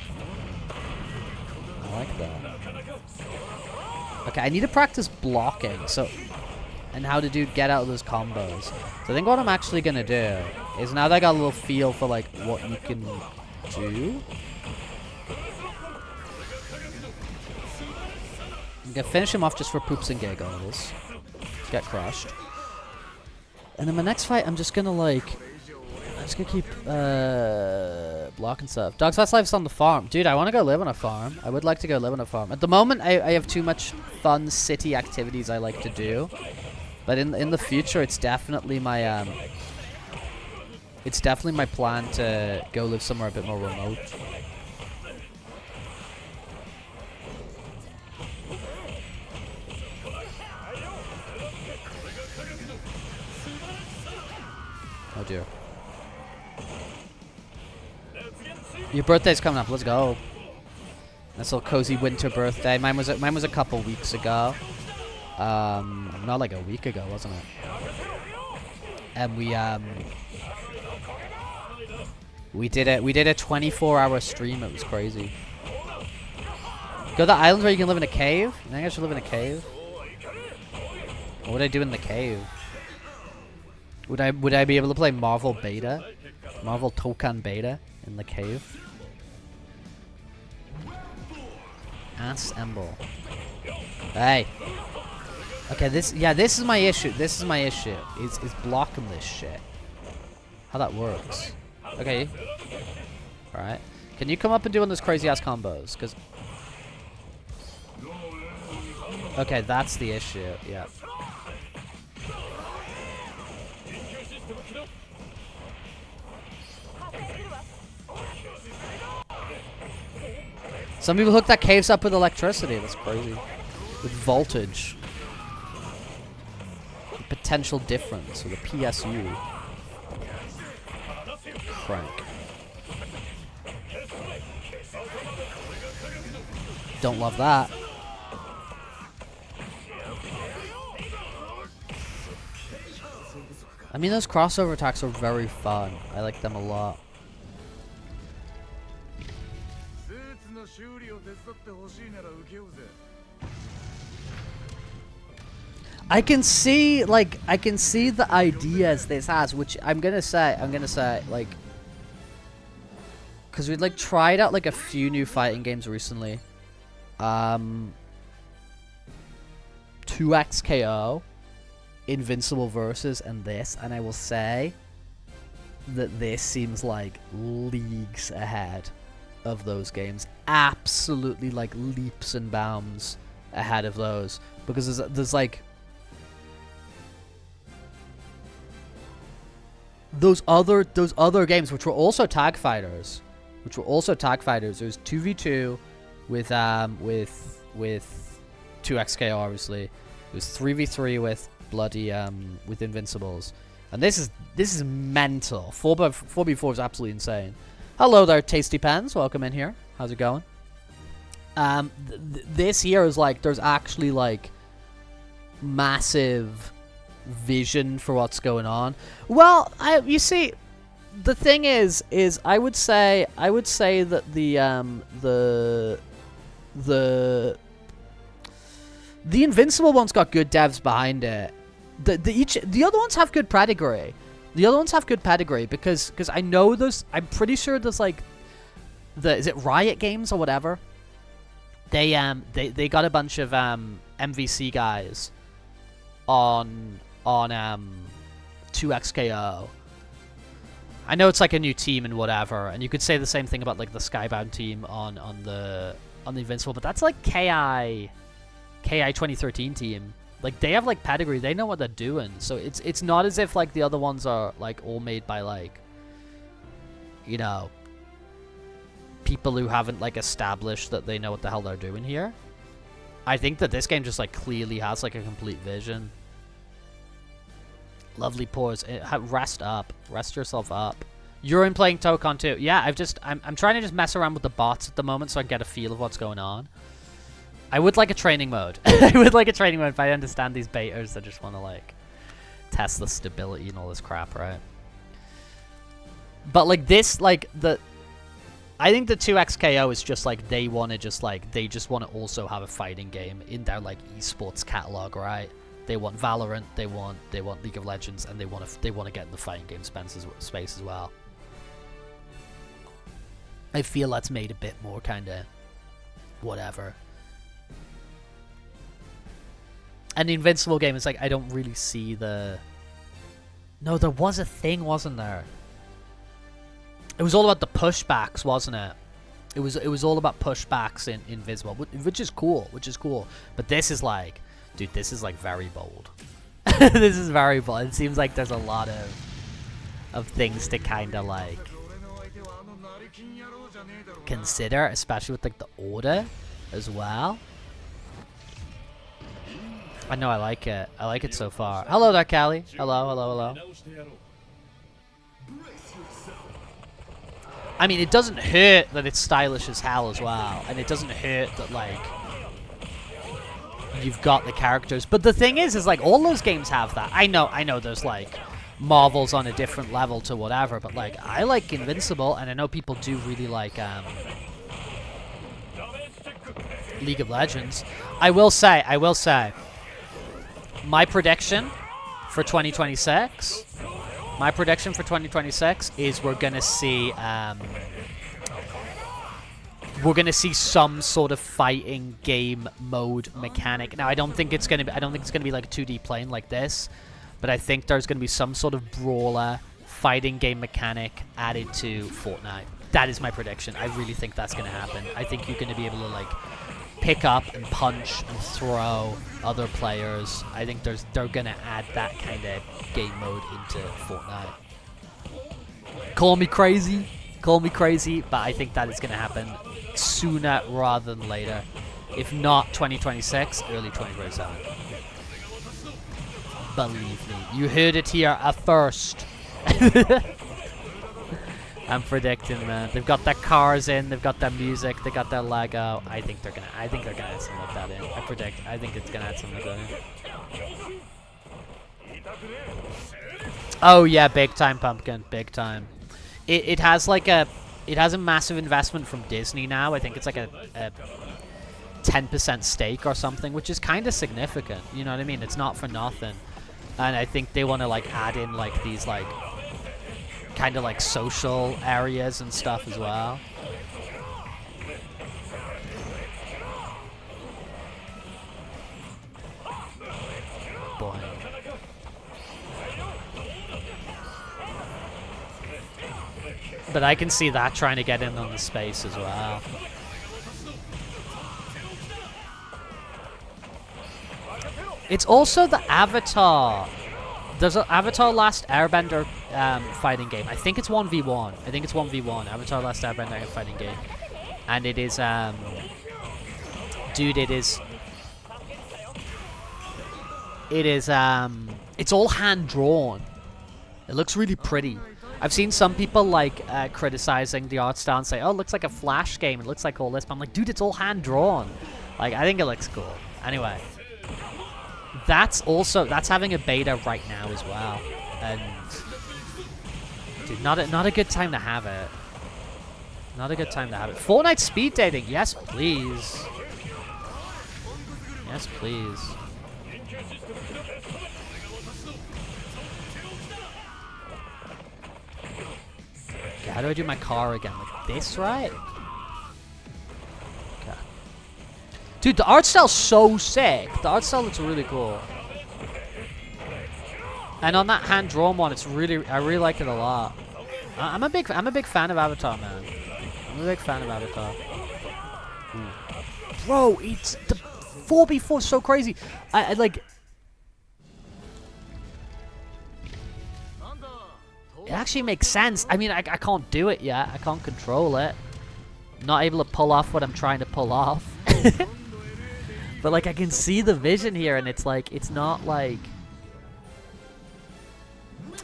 I like that. Okay, I need to practice blocking, and how to get out of those combos. So I think what I'm actually gonna do is, now that I got a little feel for like what you can do, I'm gonna finish him off just for poops and giggles. Get crushed. And then my next fight, I'm just gonna keep blocking stuff. Dog's Fast Life's on the farm. Dude, I want to go live on a farm. I would like to go live on a farm. At the moment, I have too much fun city activities I like to do. But in the future, it's definitely my plan to go live somewhere a bit more remote. Oh dear. Your birthday's coming up. Let's go. Nice little cozy winter birthday. Mine was a couple weeks ago. Not like a week ago, wasn't it? And we did a 24-hour stream. It was crazy. Go to the islands where you can live in a cave. I think I should live in a cave. What would I do in the cave? Would I be able to play Marvel Beta? Marvel Tokon Beta in the cave? Assemble. Hey. Okay, this is my issue. This is my issue. Is blocking this shit. How that works. Okay. Alright. Can you come up and do one of those crazy ass combos? Cause okay, that's the issue. Yeah. Some people hook that caves up with electricity. That's crazy. With voltage. The potential difference with a PSU. Crank. Don't love that. I mean, those crossover attacks are very fun. I like them a lot. I can see the ideas this has, which I'm gonna say, like, because we'd like tried out like a few new fighting games recently. 2XKO, Invincible Versus, and this, and I will say that this seems like leagues ahead of those games. Absolutely, like, leaps and bounds ahead of those, because there's like those other games which were also tag fighters. There's 2v2 with 2XKO, obviously. There's 3v3 with bloody with Invincibles, and this is mental. 4v4 is absolutely insane. Hello there, Tasty Pens. Welcome in here. How's it going? This here is like, there's actually like massive vision for what's going on. Well, you see, the thing is I would say that the Invincible one's got good devs behind it. The other ones have good pedigree. Because I know there's, I'm pretty sure there's like is it Riot Games or whatever? They got a bunch of MVC guys on 2XKO. I know it's like a new team and whatever, and you could say the same thing about like the Skybound team on the Invincible, but that's like KI 2013 team. Like, they have like pedigree, they know what they're doing. So it's not as if like the other ones are like all made by like, you know, people who haven't like established that they know what the hell they're doing here. I think that this game just like clearly has like a complete vision. Lovely pause. Rest up. Rest yourself up. You're in playing Tokon too. Yeah, I'm trying to just mess around with the bots at the moment so I can get a feel of what's going on. I would like a training mode. I would like a training mode, but I understand these betas that just want to like test the stability and all this crap, right? But like this, like I think the 2XKO is just like they just want to also have a fighting game in their like esports catalog, right? They want Valorant, they want League of Legends, and they want to get in the fighting game space as well. I feel that's made a bit more kind of whatever. And the Invincible game is like, I don't really see the... No, there was a thing, wasn't there? It was all about the pushbacks, wasn't it? It was all about pushbacks in Invincible, which is cool, But this is like, dude, this is like very bold. This is very bold. It seems like there's a lot of things to kind of like consider, especially with like the order as well. I know, I like it. I like it so far. Hello there, Callie. Hello. I mean, it doesn't hurt that it's stylish as hell as well. And it doesn't hurt that, like, you've got the characters. But the thing is like, all those games have that. I know there's, like, Marvel's on a different level to whatever. But, like, I like Invincible. And I know people do really like, League of Legends. I will say, my prediction for 2026 My prediction for 2026 is we're gonna see some sort of fighting game mode mechanic. Now I don't think it's gonna be like a 2D plane like this, but I think there's gonna be some sort of brawler fighting game mechanic added to Fortnite. That is my prediction. I really think that's gonna happen. I think you're gonna be able to like pick up and punch and throw other players. I think they're gonna add that kind of game mode into Fortnite. Call me crazy, but I think that is gonna happen sooner rather than later. If not 2026, early 2027. Believe me, you heard it here first. I'm predicting, man. They've got their cars in, they've got their music, they got their Lego. I think they're gonna add something like that in. I think it's gonna add something like that in. Oh yeah, big time, Pumpkin, big time. It has a massive investment from Disney now. I think it's like a 10% stake or something, which is kind of significant. You know what I mean? It's not for nothing. And I think they want to like add in like these like kind of like social areas and stuff as well. Boy. But I can see that trying to get in on the space as well. It's also the Avatar. There's an Avatar Last Airbender fighting game. I think it's 1v1. Avatar Last Airbender fighting game. And it is, dude, it's all hand-drawn. It looks really pretty. I've seen some people like criticizing the art style and say, oh, it looks like a Flash game. It looks like all this. But I'm like, dude, it's all hand-drawn. Like, I think it looks cool. Anyway. That's having a beta right now as well. And, dude, not a good time to have it. Not a good time to have it. Fortnite speed dating. Yes, please. Yes, please. Okay, how do I do my car again? Like this, right? Okay. Dude, the art style's so sick. The art style looks really cool. And on that hand-drawn one, I really like it a lot. I'm a big fan of Avatar, man. I'm a big fan of Avatar. Ooh. Bro, it's the 4v4 is so crazy. I like. It actually makes sense. I mean, I can't do it yet. I can't control it. Not able to pull off what I'm trying to pull off. But like, I can see the vision here, and it's like, it's not like.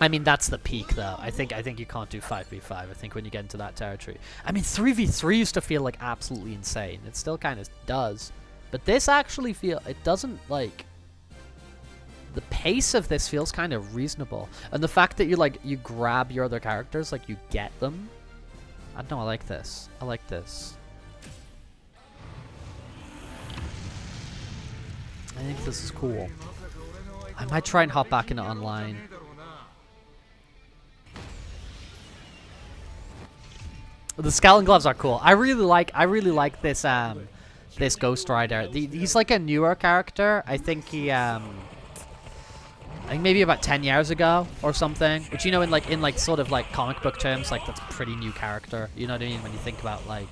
I mean, that's the peak, though. I think you can't do 5v5. I think when you get into that territory. I mean, 3v3 used to feel like absolutely insane. It still kind of does. But this actually it doesn't, like... The pace of this feels kind of reasonable. And the fact that you grab your other characters, like, you get them. I don't know, I like this. I like this. I think this is cool. I might try and hop back into online. The Scowling Gloves are cool. I really like this this Ghost Rider. He's like a newer character. I think he I think maybe about 10 years ago or something. Which, you know, in like sort of like comic book terms, like that's a pretty new character. You know what I mean? When you think about like,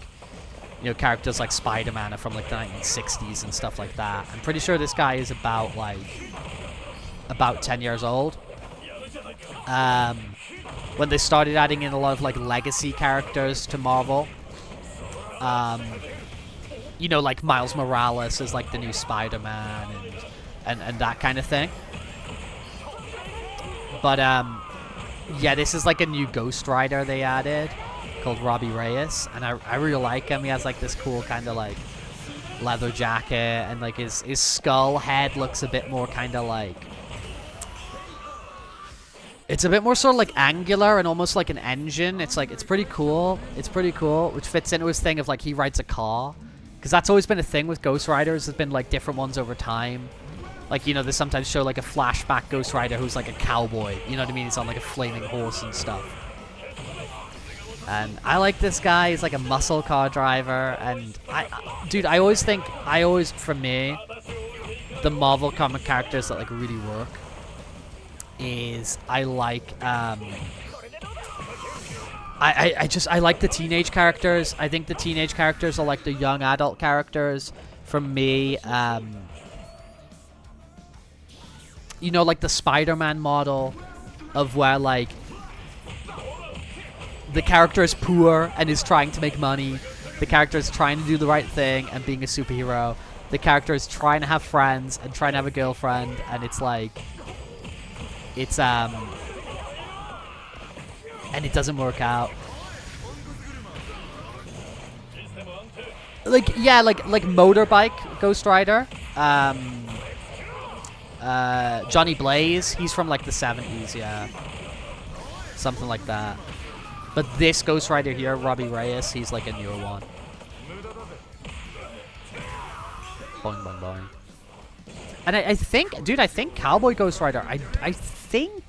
you know, characters like Spider-Man are from like the 1960s and stuff like that. I'm pretty sure this guy is about 10 years old. When they started adding in a lot of like legacy characters to Marvel. You know, like Miles Morales is like the new Spider-Man and that kind of thing. But yeah, this is like a new Ghost Rider they added called Robbie Reyes, and I really like him. He has like this cool kind of like leather jacket, and like his skull head looks a bit more kind of like, it's a bit more sort of like angular and almost like an engine. It's like, it's pretty cool. It's pretty cool, which fits into his thing of like he rides a car, because that's always been a thing with Ghost Riders. There's been like different ones over time Like, you know, they sometimes show like a flashback Ghost Rider who's like a cowboy. You know what I mean? He's on like a flaming horse and stuff. And I like this guy. He's like a muscle car driver. And dude, I always, for me, the Marvel comic characters that like really work is I like I like the teenage characters. I think the teenage characters are like the young adult characters. For me, you know, like the Spider-Man model of where like the character is poor and is trying to make money. The character is trying to do the right thing and being a superhero. The character is trying to have friends and trying to have a girlfriend, and it's like, it's and it doesn't work out. Like, yeah, like Motorbike Ghost Rider. Johnny Blaze, he's from like the 70s, yeah. Something like that. But this Ghost Rider here, Robbie Reyes, he's like a newer one. Boing, boing, boing. And I think, dude, I think Cowboy Ghost Rider, I think...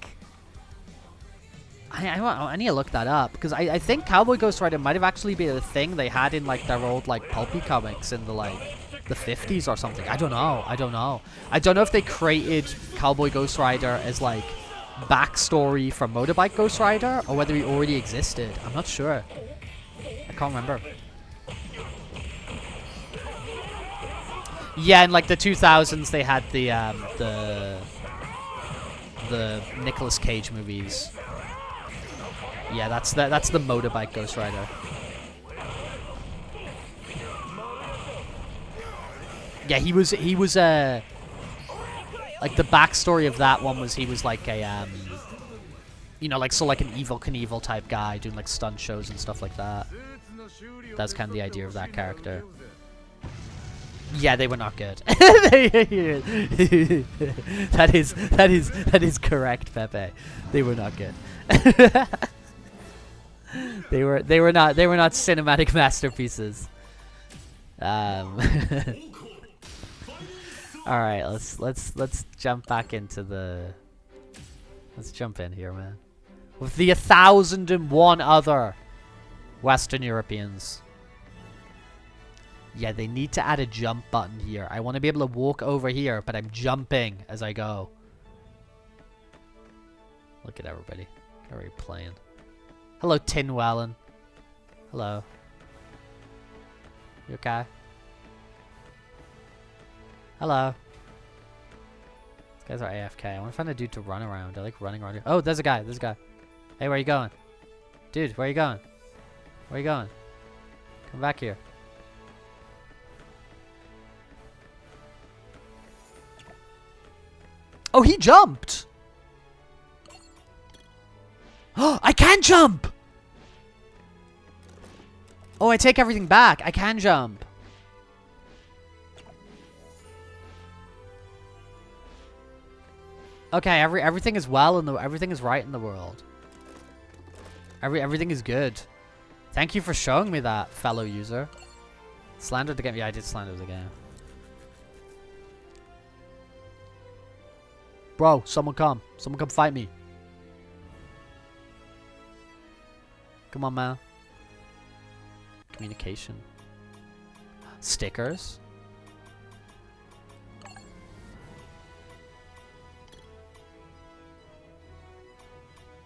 I need to look that up, because I think Cowboy Ghost Rider might have actually been a thing they had in like their old like pulpy comics in the like the 50s or something. I don't know. I don't know if they created Cowboy Ghost Rider as like backstory for Motorbike Ghost Rider or whether he already existed. I'm not sure. I can't remember. Yeah, in like the 2000s they had the Nicolas Cage movies. Yeah, that's the Motorbike Ghost Rider. Yeah, he was like the backstory of that one was he was like a you know, like like an Evel Knievel type guy doing like stunt shows and stuff like that. That's kind of the idea of that character. Yeah, they were not good. that is correct, Pepe. They were not good. They were not cinematic masterpieces. All right, let's jump back into the. Let's jump in here, man. With the 1,001 other Western Europeans. Yeah, they need to add a jump button here. I want to be able to walk over here, but I'm jumping as I go. Look at everybody. They're already playing. Hello, Tin Wellen. Hello. You okay? Hello. These guys are AFK. I want to find a dude to run around. I like running around here. Oh, there's a guy. There's a guy. Hey, where are you going? Dude, where are you going? Where are you going? Come back here. Oh, he jumped! Oh, I can jump! Oh, I take everything back. I can jump. Okay, everything is well in the everything is right in the world. Everything is good. Thank you for showing me that, fellow user. Slandered the game. Yeah, I did slander the game. Bro, someone come. Someone come fight me. Come on, man. Communication. Stickers.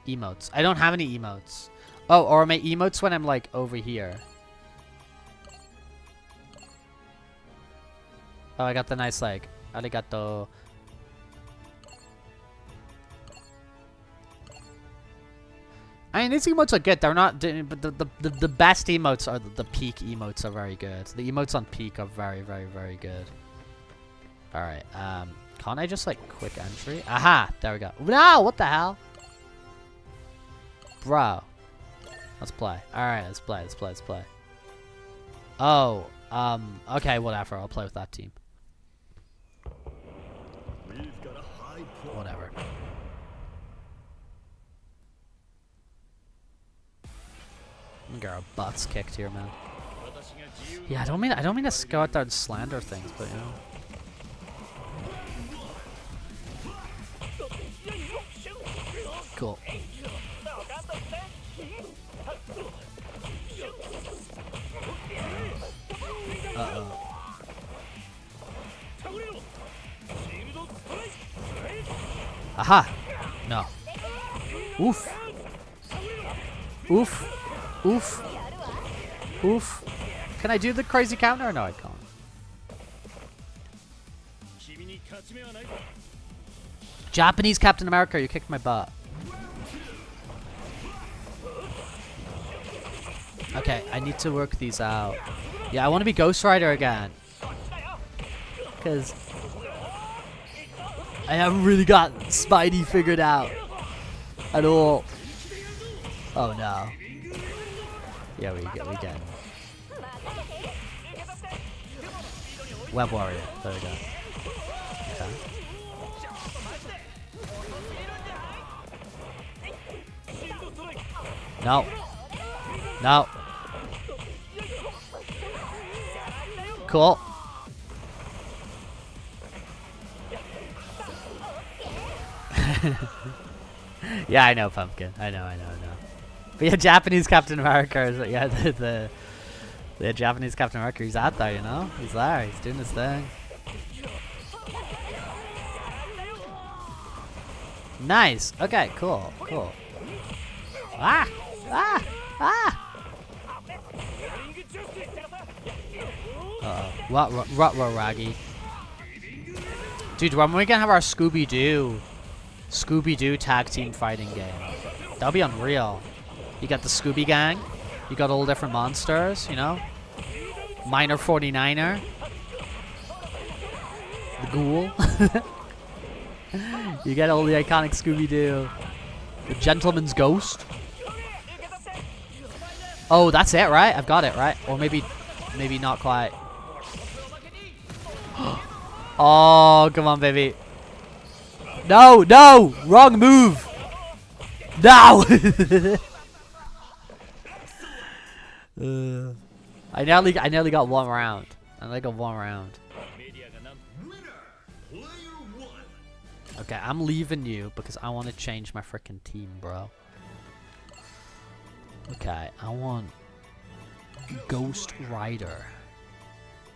Emotes. I don't have any emotes. Oh, or my emotes when I'm like over here. Oh, I got the nice like arigato. I mean, these emotes are good. They're not, but the best emotes are the peak emotes are very good. The emotes on peak are very, very, very good. All right. Can't I just like quick entry? Aha! There we go. No! What the hell? Bro. Let's play. All right. Let's play. Let's play. Let's play. Oh. Okay. Whatever. I'll play with that team. Whatever. I'm gonna get our butts kicked here, man. Yeah, I don't mean to go out there and slander things, but you know. Aha! No. Oof. Oof. Oof. Oof. Can I do the crazy counter? No, I can't. Japanese Captain America, you kicked my butt. Okay, I need to work these out. Yeah, I want to be Ghost Rider again. Because I haven't really got Spidey figured out at all. Oh no. Yeah, we get. Web Warrior. There we go. Okay. No. No. Cool. Yeah, I know, Pumpkin. I know. But yeah, Japanese Captain America is yeah the Japanese Captain America. He's out there, you know. He's there. He's doing his thing. Nice. Okay. Cool. Ah! Ah! Ah! Uh-oh. Raggy. Dude, when are we gonna have our Scooby-Doo tag team fighting game? That'll be unreal. You got the Scooby Gang. You got all different monsters, you know? Minor 49er. The Ghoul. You get all the iconic Scooby-Doo. The Gentleman's Ghost. Oh, that's it, right? I've got it, right? Or maybe not quite. Oh, come on, baby. No! Wrong move! No! I nearly got one round. Okay, I'm leaving you because I want to change my freaking team, bro. Okay, I want Ghost Rider.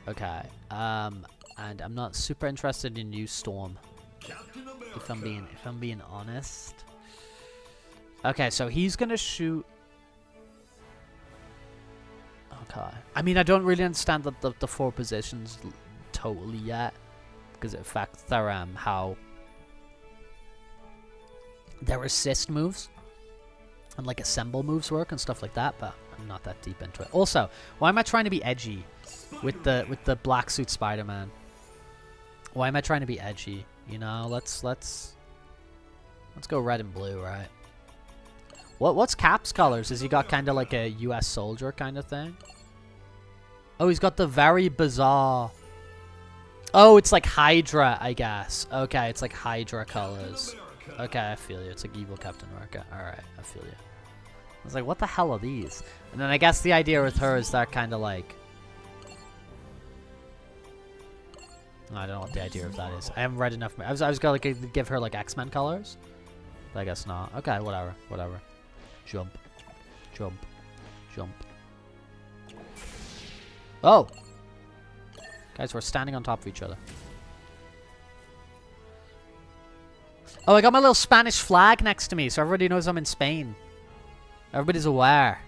Okay, and I'm not super interested in new Storm. If I'm being honest. Okay, so he's gonna shoot. Okay. I mean, I don't really understand the four positions totally yet, because it affects their how their assist moves and like assemble moves work and stuff like that. But I'm not that deep into it. Also, why am I trying to be edgy with the black suit Spider-Man? Why am I trying to be edgy? You know, let's go red and blue, right? What's Cap's colors? Has he got kind of like a U.S. soldier kind of thing? Oh, he's got the very bizarre. Oh, it's like Hydra, I guess. Okay, it's like Hydra colors. Okay, I feel you. It's like evil Captain America. All right, I feel you. I was like, what the hell are these? And then I guess the idea with her is that kind of like. I don't know what the idea of that is. I haven't read enough. I was gonna like give her like X-Men colors, but I guess not. Okay, whatever. Jump. Oh, guys, we're standing on top of each other. Oh, I got my little Spanish flag next to me, so everybody knows I'm in Spain. Everybody's aware.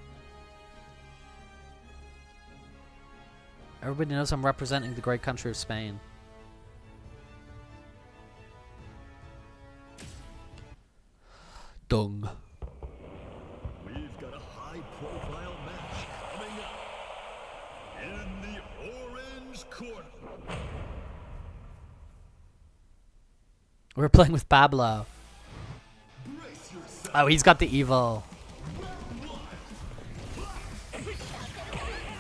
Everybody knows I'm representing the great country of Spain. Dung. We've got a high-profile match coming up in the orange corner. We're playing with Pablo. Oh, he's got the evil.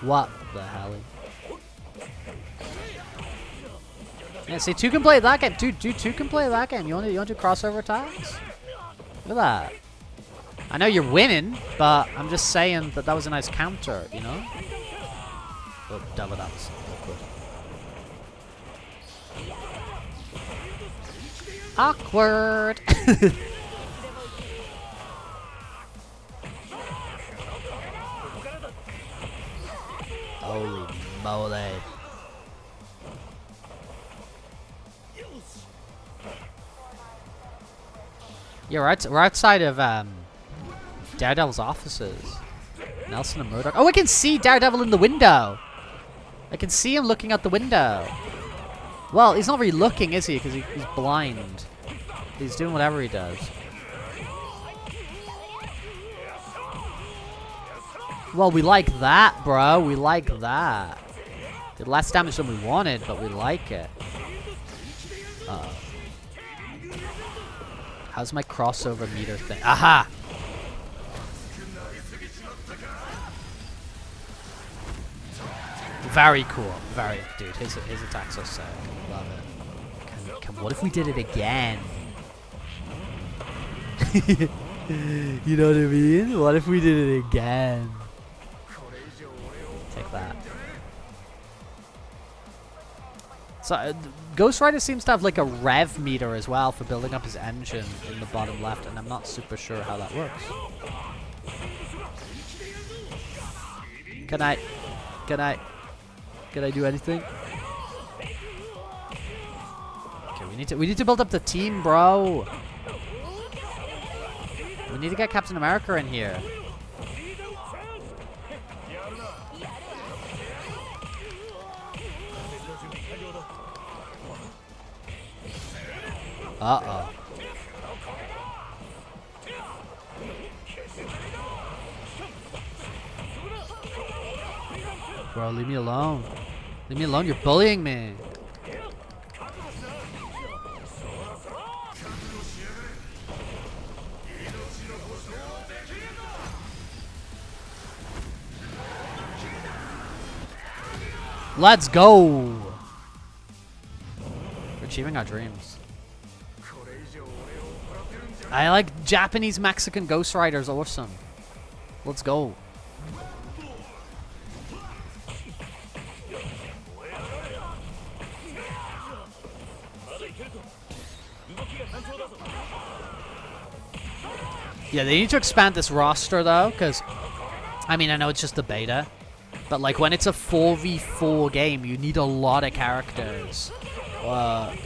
What the hell? Yeah, see, two can play that game. Dude, two can play that game. You want to do crossover attacks? Look at that. I know you're winning, but I'm just saying that was a nice counter, you know? Oh, double ups. Awkward. Holy moly. Yeah, we're outside of Daredevil's offices. Nelson and Murdoch. Oh, I can see Daredevil in the window. I can see him looking out the window. Well, he's not really looking, is he? Because he's blind. He's doing whatever he does. Well, we like that, bro. We like that. Did less damage than we wanted, but we like it. Uh-oh. How's my crossover meter thing? Aha! Very cool. Very, dude. His attacks are sick. Love it. What if we did it again? You know what I mean? What if we did it again? Take that. So, Ghost Rider seems to have like a rev meter as well for building up his engine in the bottom left, and I'm not super sure how that works. Can I do anything? Okay, we need to build up the team, bro. We need to get Captain America in here. Uh-oh. Bro, leave me alone. Leave me alone, you're bullying me. Let's go! We're achieving our dreams. I like Japanese Mexican Ghost Riders, awesome. Let's go. Yeah, they need to expand this roster though, because I mean, I know it's just the beta, but like when it's a 4v4 game, you need a lot of characters. Because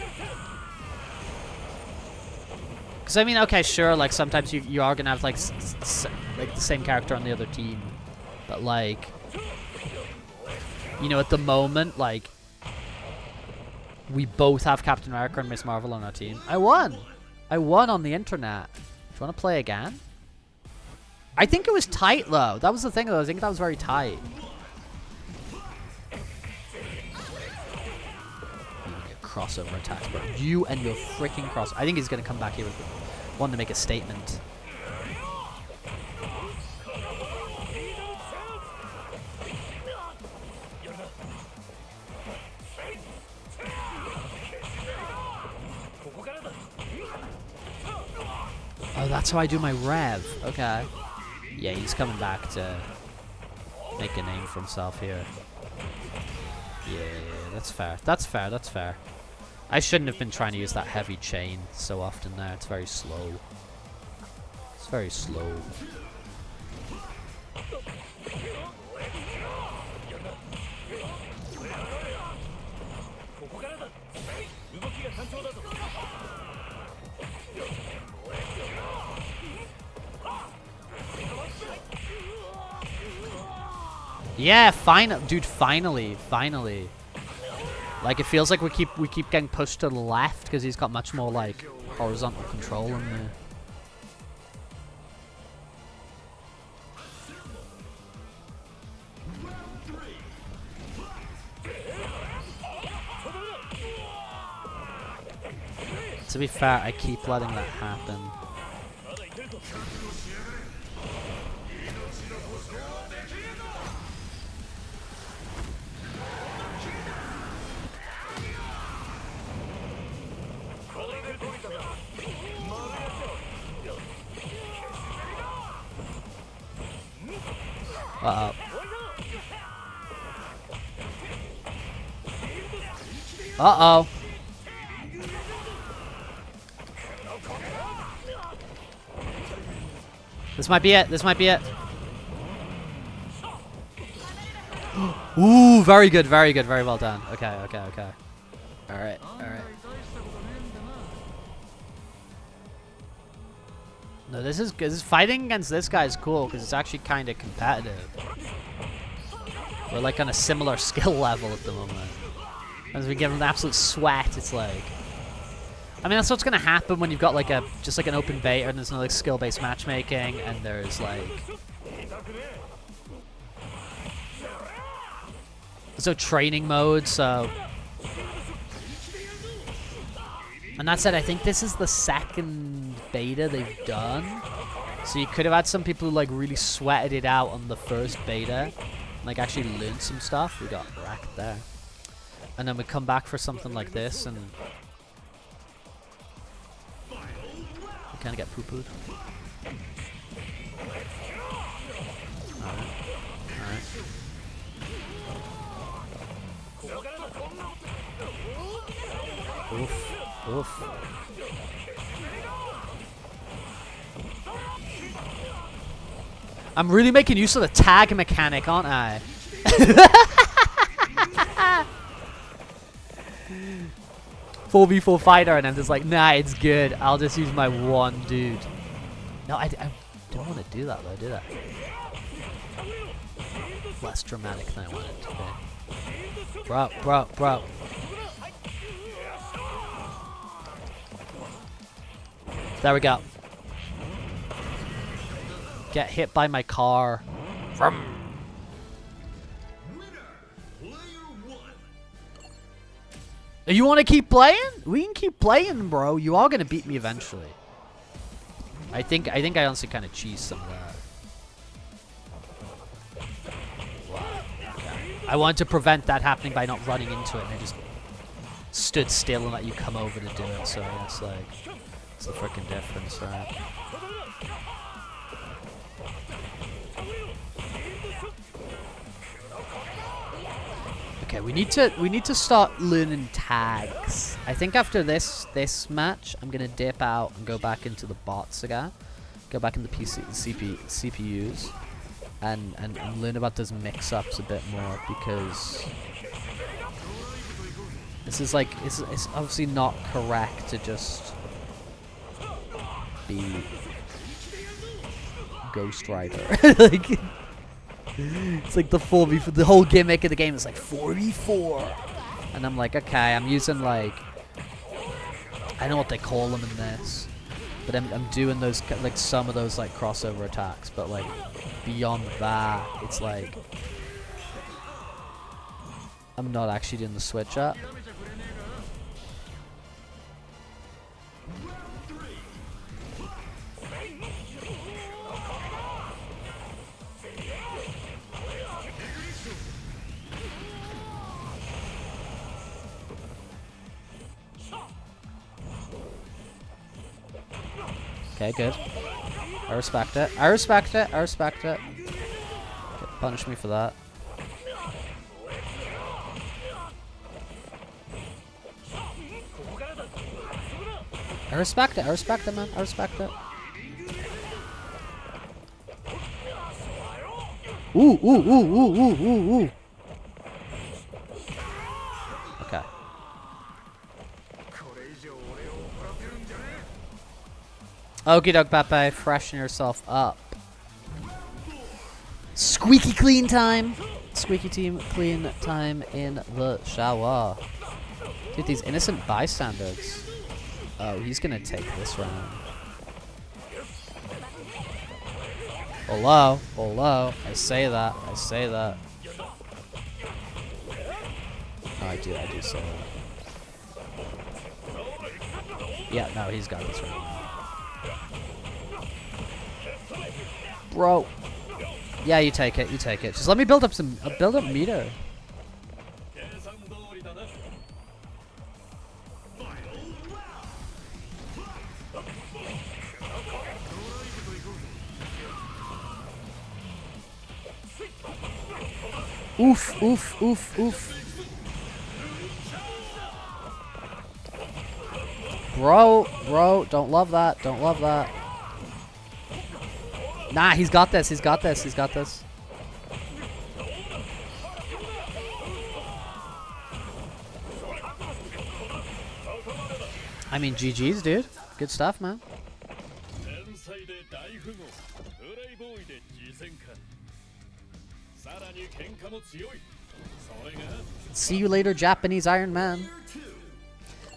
I mean, okay, sure, like sometimes you are gonna have like like the same character on the other team, but like, you know, at the moment, like we both have Captain America and Miss Marvel on our team. I won on the internet. Do you want to play again? I think it was tight though. That was the thing though. I think that was very tight. Crossover attacks, bro. You and your freaking cross. I think he's gonna come back here with one to make a statement. Oh, that's how I do my rev. Okay. Yeah, he's coming back to make a name for himself here. Yeah, that's fair. That's fair. That's fair. I shouldn't have been trying to use that heavy chain so often there. It's very slow. It's very slow. Yeah, dude, finally. Like, it feels like we keep getting pushed to the left because he's got much more like horizontal control in there. To be fair, I keep letting that happen. Uh-oh. Uh-oh. This might be it. This might be it. Ooh, very good, very good, very well done. Okay, okay, okay. Alright, alright. No, this is good. Fighting against this guy is cool because it's actually kind of competitive. We're like on a similar skill level at the moment. As we give him an absolute sweat, it's like... I mean, that's what's going to happen when you've got like just like an open beta and there's no like skill-based matchmaking and there's like... There's no training mode, so... And that said, I think this is the second beta they've done. So you could have had some people who like really sweated it out on the first beta. Like actually learned some stuff. We got wrecked there. And then we come back for something like this and... we kind of get poo-pooed. Alright. Alright. Oof. Oof. I'm really making use of the tag mechanic, aren't I? 4v4 fighter, and I'm just like, nah, it's good. I'll just use my one dude. No, I don't want to do that, though, did I? Less dramatic than I wanted it to be. Bro. There we go. Get hit by my car. Winner, player one. You want to keep playing? We can keep playing, bro. You are gonna beat me eventually. I think I honestly kind of cheesed some of that. Wow. Okay. I wanted to prevent that happening by not running into it, and I just stood still and let you come over to do it. So yeah, it's like it's the freaking difference, right? Okay, we need to start learning tags. I think after this match, I'm gonna dip out and go back into the bots again, go back into CPUs, and learn about those mix-ups a bit more, because this is like it's obviously not correct to just be Ghost Rider. Like, it's like the 4v4, the whole gimmick of the game is like 4v4. And I'm like, okay, I'm using like, I don't know what they call them in this, but I'm doing those, like some of those like crossover attacks, but like beyond that, it's like, I'm not actually doing the switch up. Okay, good. I respect it. I respect it. I respect it. Okay, punish me for that. I respect it. I respect it, man. I respect it. Ooh, ooh, ooh, ooh, ooh, ooh, ooh. Okay. Okie doke, Pepe. Freshen yourself up. Squeaky clean time. Squeaky team clean time in the shower. Dude, these innocent bystanders. Oh, he's gonna take this round. Hello, hello. I say that. I say that. Oh, I do say that. Yeah, no, he's got this round. Bro. Yeah, you take it. You take it. Just let me build up some. Build up meter. Oof, oof, oof, oof. Bro, don't love that. Don't love that. Nah, he's got this. He's got this. He's got this. I mean, GG's, dude. Good stuff, man. で大富豪プレイボーイで慈善家さらに喧嘩も強いそれが See you later, Japanese Iron Man.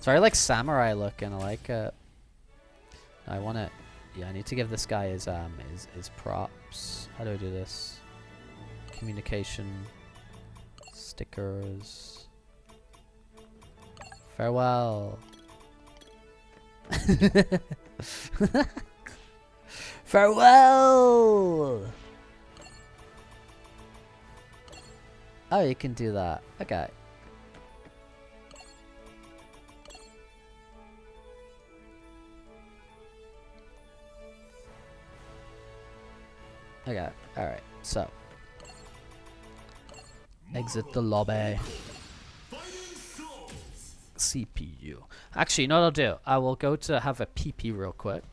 Sorry, I like samurai look, and I like I want to. Yeah, I need to give this guy his props. How do I do this? Communication, stickers. Farewell. Farewell. Oh, you can do that. Okay. Okay, alright, so. Exit the lobby. CPU. Actually, you know what I'll do? I will go to have a pee-pee real quick.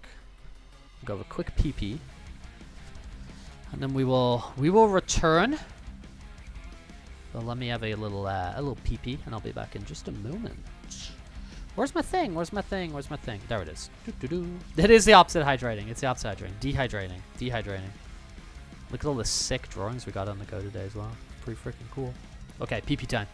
Go have a quick pee-pee. And then we will return. So let me have a little pee-pee, and I'll be back in just a moment. Where's my thing? Where's my thing? Where's my thing? There it is. It is the opposite of hydrating. It's the opposite of hydrating. Dehydrating. Dehydrating. Look at all the sick drawings we got on the go today as well. Pretty freaking cool. Okay, pee-pee time.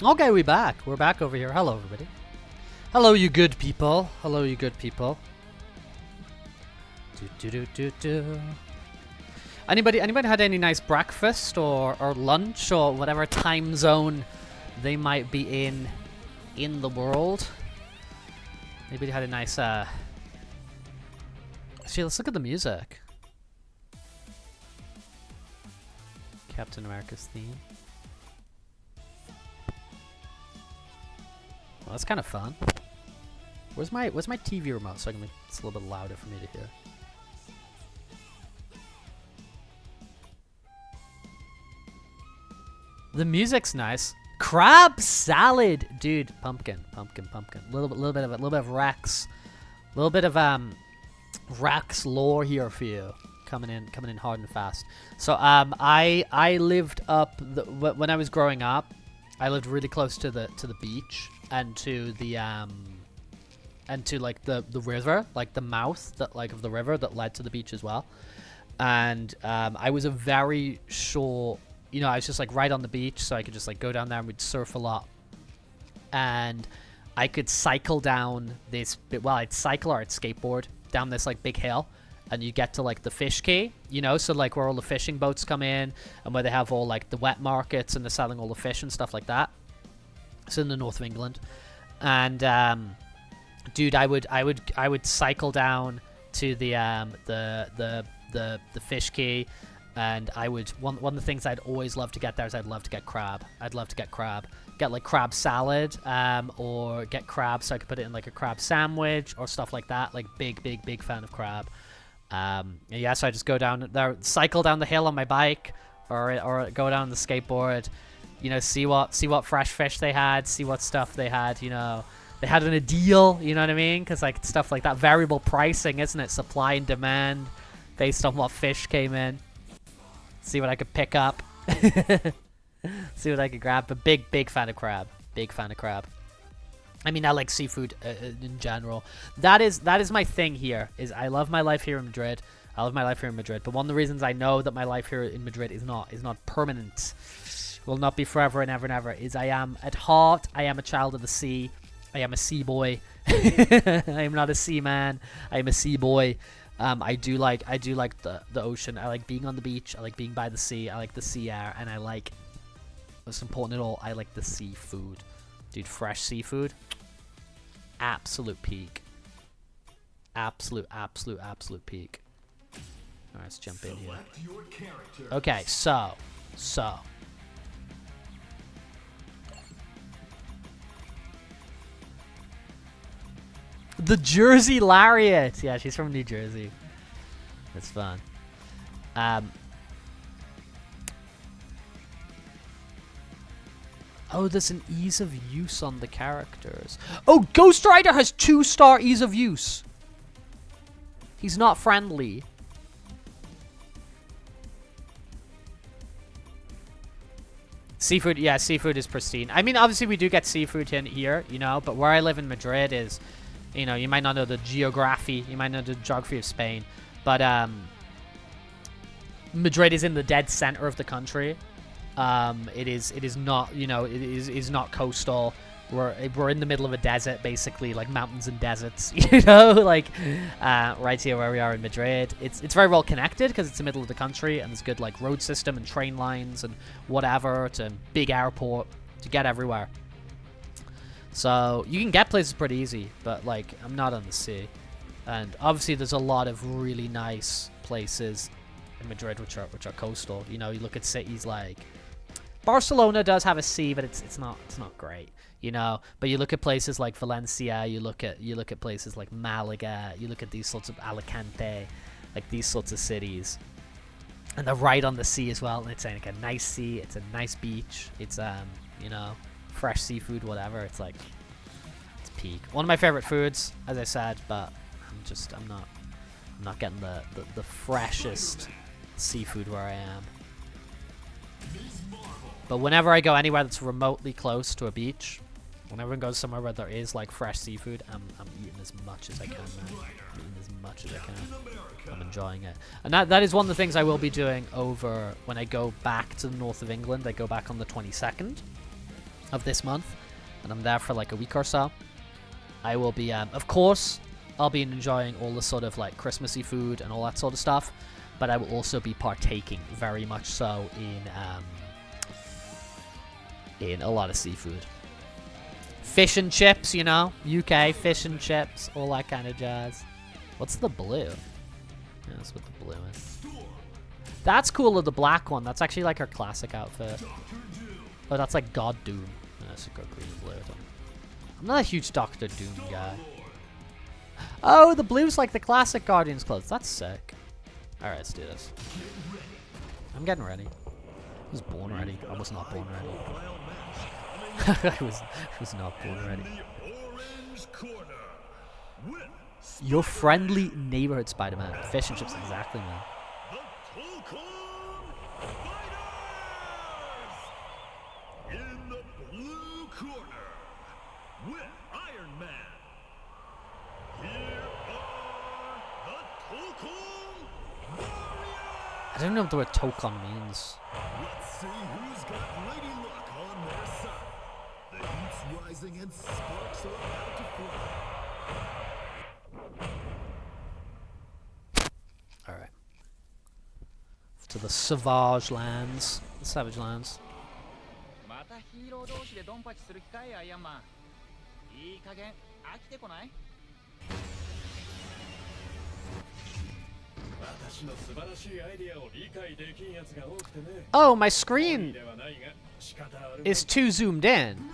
Okay, we're back. We're back over here. Hello, everybody. Hello, you good people. Hello, you good people. Anybody had any nice breakfast or lunch or whatever time zone they might be in the world? Anybody had a nice See, let's look at the music. Captain America's theme. Well, that's kind of fun. Where's my TV remote so I can make this a little bit louder for me to hear? The music's nice. Crab salad, dude. Pumpkin. Little bit of Rex. A little bit of Rex lore here for you. Coming in hard and fast. So I lived up when I was growing up. I lived really close to the beach and to the like the river, like the mouth that like of the river that led to the beach as well. And I was a very short. You know, I was just like right on the beach, so I could just like go down there and we'd surf a lot. And I could cycle down this, well, I'd cycle or I'd skateboard down this like big hill, and you get to like the fish quay, you know, so like where all the fishing boats come in and where they have all like the wet markets and they're selling all the fish and stuff like that. It's in the north of England. And dude, I would cycle down to the fish quay. And I would one of the things I'd always love to get there is I'd love to get crab. Get like crab salad, or get crab so I could put it in like a crab sandwich or stuff like that. Like big fan of crab. Yeah, so I just go down there, cycle down the hill on my bike, or go down the skateboard. You know, see what fresh fish they had, see what stuff they had. You know, they had in a deal. You know what I mean? Because like stuff like that, variable pricing, isn't it? Supply and demand based on what fish came in. See what I could pick up. See what I could grab. But big fan of crab. I mean, I like seafood in general. That is my thing here. Is I love my life here in Madrid. But one of the reasons I know that my life here in Madrid is not permanent, will not be forever and ever, is I am at heart. I am a child of the sea. I am a sea boy. I am not a seaman. I am a sea boy. I do like the ocean. I like being on the beach. I like being by the sea. I like the sea air, and I like, most important of all, I like the seafood. Dude, fresh seafood, absolute peak. Absolute peak. All right, let's jump in here. Okay, so. The Jersey Lariat. Yeah, she's from New Jersey. That's fun. Oh, there's an ease of use on the characters. Oh, Ghost Rider has 2-star ease of use. He's not friendly. Seafood, yeah, seafood is pristine. I mean, obviously we do get seafood in here, you know, but where I live in Madrid is, you know, you might not know the geography, you might know the geography of Spain, but Madrid is in the dead center of the country. It is not, you know, it is not coastal. We're in the middle of a desert, basically, like mountains and deserts, you know, like right here where we are in Madrid. It's very well connected because it's the middle of the country, and there's good like road system and train lines and whatever, to big airport to get everywhere. So you can get places pretty easy, but like I'm not on the sea, and obviously there's a lot of really nice places in Madrid which are coastal. You know, you look at cities like Barcelona does have a sea, but it's not great. You know, but you look at places like Valencia, you look at places like Malaga, you look at these sorts of Alicante, like these sorts of cities, and they're right on the sea as well. And it's like a nice sea, it's a nice beach, it's you know, fresh seafood, whatever. It's like, it's peak. One of my favorite foods, as I said, but I'm not getting the freshest seafood where I am. But whenever I go anywhere that's remotely close to a beach, whenever I go somewhere where there is like fresh seafood, I'm eating as much as I can, man. I'm eating as much as I can. I'm enjoying it. And that is one of the things I will be doing over when I go back to the north of England. I go back on the 22nd of this month, and I'm there for like a week or so. I will be, of course, I'll be enjoying all the sort of like Christmassy food and all that sort of stuff, but I will also be partaking very much so in a lot of seafood. Fish and chips, you know, UK fish and chips, all that kind of jazz. What's the blue? Yeah, that's what the blue is. That's cooler, the black one. That's actually like her classic outfit. Oh, that's like God Doom. Yeah, that's a good green and blue. I'm not a huge Doctor Doom guy. Oh, the blue's like the classic Guardians clothes. That's sick. Alright, let's do this. I'm getting ready. I was born ready. I was not born ready. I was not born ready. Your friendly neighborhood Spider-Man. Fish and chips, exactly, man. In the blue corner, with Iron Man. Here are the Tokon Warriors. I don't know what the word tokon means. Let's see who's got Lady Luck on their side. The heat's rising and sparks are about to fly. Alright. To the Savage Lands. The Savage Lands. またヒーロー同士でドンパチする気かいアイアンマン。いい加減飽きてこない？私の素晴らしいアイデアを理解できんやつが多くてね。 Oh, my screen ではないが仕方ある。 is too zoomed in.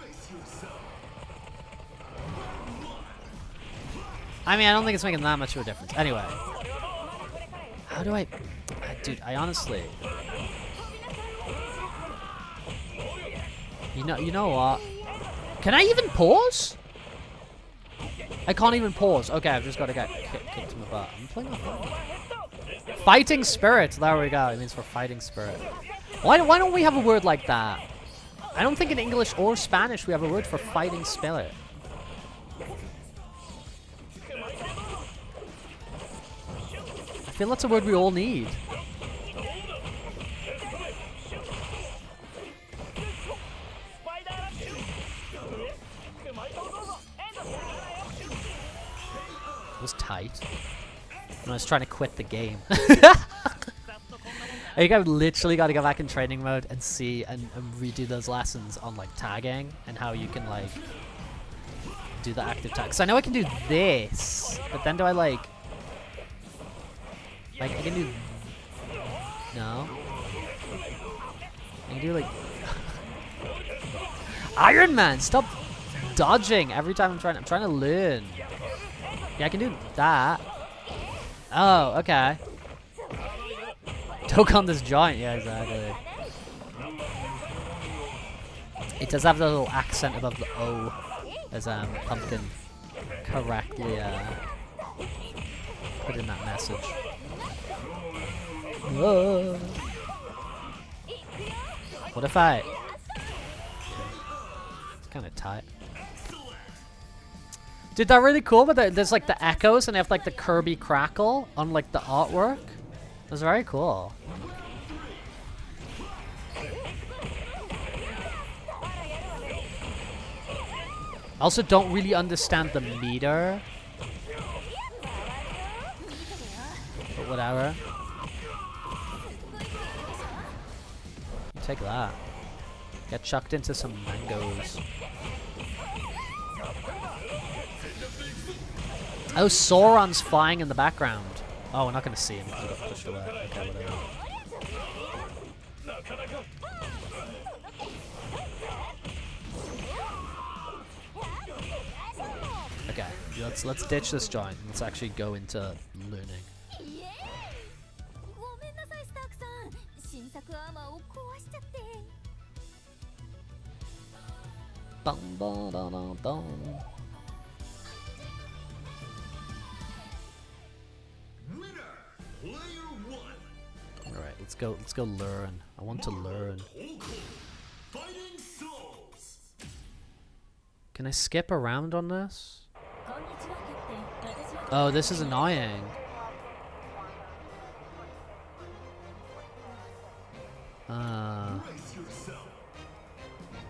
I mean, I don't think it's making that much of a difference. Anyway. How do I... Dude, I honestly... You know what? Can I even pause? I can't even pause. Okay, I've just got to get kicked in the butt. I'm playing off. Fighting spirit. There we go. It means for fighting spirit. Why don't we have a word like that? I don't think in English or Spanish we have a word for fighting spirit. I feel that's a word we all need. It was tight. And I was trying to quit the game. I think I've literally got to go back in training mode and see and redo those lessons on like tagging and how you can like do the active tag. So I know I can do this, but then do I like I can do no. I can do like Iron Man. Stop dodging every time I'm trying to learn. Yeah, I can do that. Oh, okay. Tokon this giant. Yeah, exactly. It does have the little accent above the O, as Pumpkin correctly put in that message. Whoa. What if I... It's kind of tight. Dude, they're really cool, but there's like the echoes and they have like the Kirby crackle on like the artwork. That's very cool. I also don't really understand the meter. But whatever. Take that. Get chucked into some mangoes. Oh, Sauron's flying in the background. Oh, we're not going to see him because he got pushed away. Okay, whatever. Okay, let's ditch this giant. Let's actually go into learning. Bum, ba, da, da, dum. Alright, let's go learn. I want to learn. Can I skip around on this? Oh, this is annoying.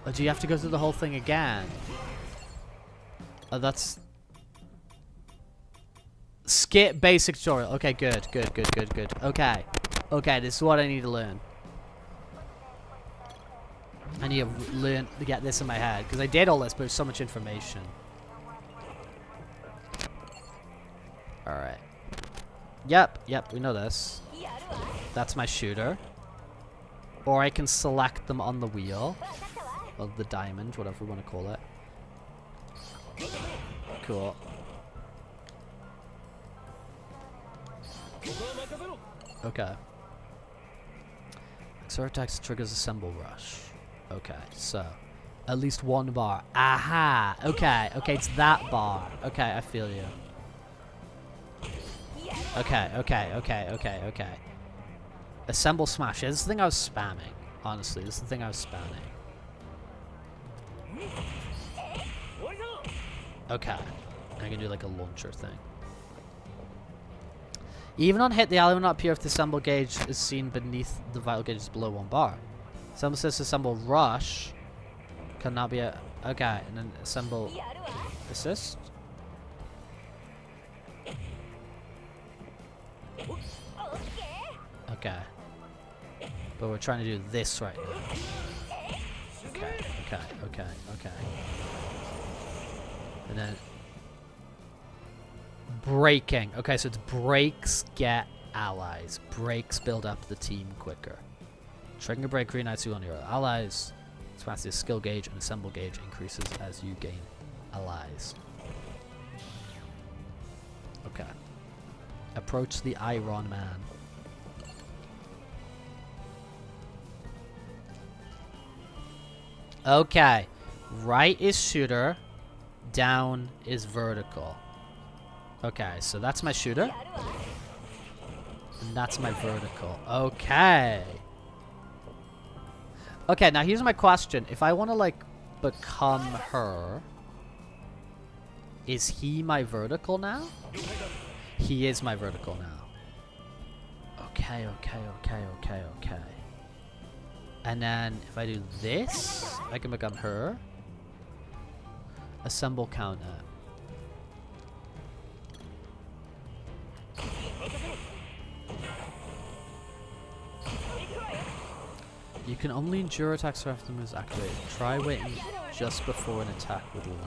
Oh, do you have to go through the whole thing again? Oh, that's... Skip basic tutorial. Okay, good. Okay. Okay, this is what I need to learn. I need to learn to get this in my head. Because I did all this, but there's so much information. Alright. Yep, we know this. That's my shooter. Or I can select them on the wheel. Or the diamond, whatever we want to call it. Cool. Okay. Exert attacks triggers assemble rush. Okay, so at least one bar. Aha! Okay, okay, it's that bar. Okay, I feel you. Okay, okay, okay, okay, okay. Assemble smash. Yeah, this is the thing I was spamming. Honestly, this is the thing I was spamming. Okay. I can do like a launcher thing. Even on hit, the ally will not appear if the assemble gauge is seen beneath the vital gauge is below 1 bar. Assemble says assemble rush cannot be a... Okay, and then assemble assist. Okay. But we're trying to do this right now. Okay, okay, okay, okay. And then... Breaking. Okay, so it's breaks get allies. Breaks build up the team quicker. Triggering a break reunites you on your allies. Expands the skill gauge and assemble gauge increases as you gain allies. Okay. Approach the Iron Man. Okay. Right is shooter. Down is vertical. Okay, so that's my shooter. And that's my vertical. Okay. Okay, now here's my question. If I want to, like, become her, is he my vertical now? He is my vertical now. Okay, okay, okay, okay, okay. And then if I do this, I can become her. Assemble counter. You can only endure attacks after the move is activated. Try waiting just before an attack would land.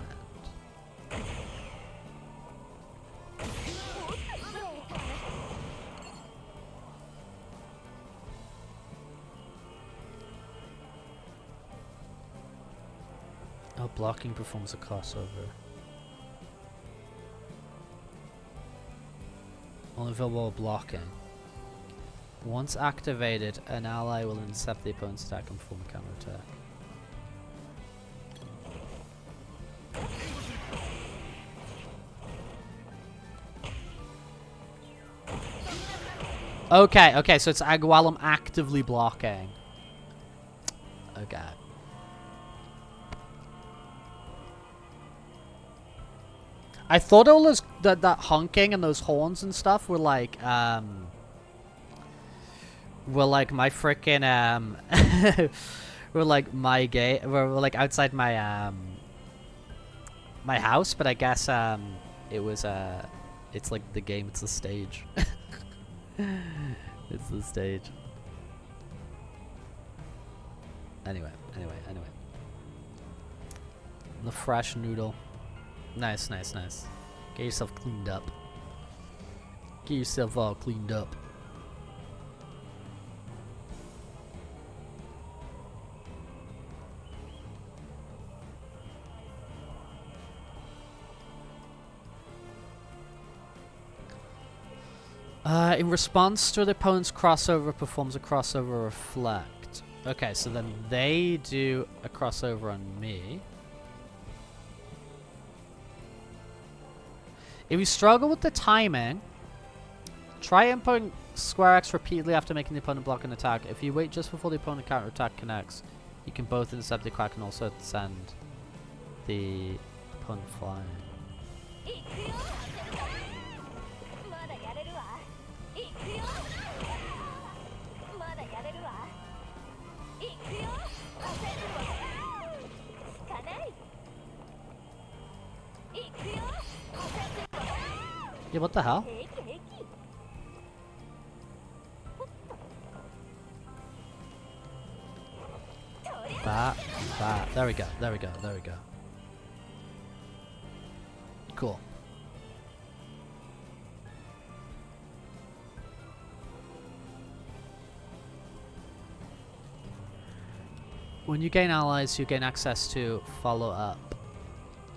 Oh, blocking performs a crossover. Only available while blocking. Once activated, an ally will intercept the opponent's attack and perform a counterattack. Okay, okay, so it's while I'm actively blocking. Okay. I thought all those that honking and those horns and stuff were like my frickin' were like my gate, were like outside my my house, but I guess it was it's like the game, it's the stage. It's the stage. Anyway. The fresh noodle. Nice. Get yourself cleaned up. Get yourself all cleaned up. In response to the opponent's crossover, performs a crossover reflect. Okay, so then they do a crossover on me. If you struggle with the timing, try inputting square X repeatedly after making the opponent block an attack. If you wait just before the opponent counter attack connects, you can both intercept the crack and also send the opponent flying. Yeah, what the hell? That. There we go. Cool. When you gain allies, you gain access to follow up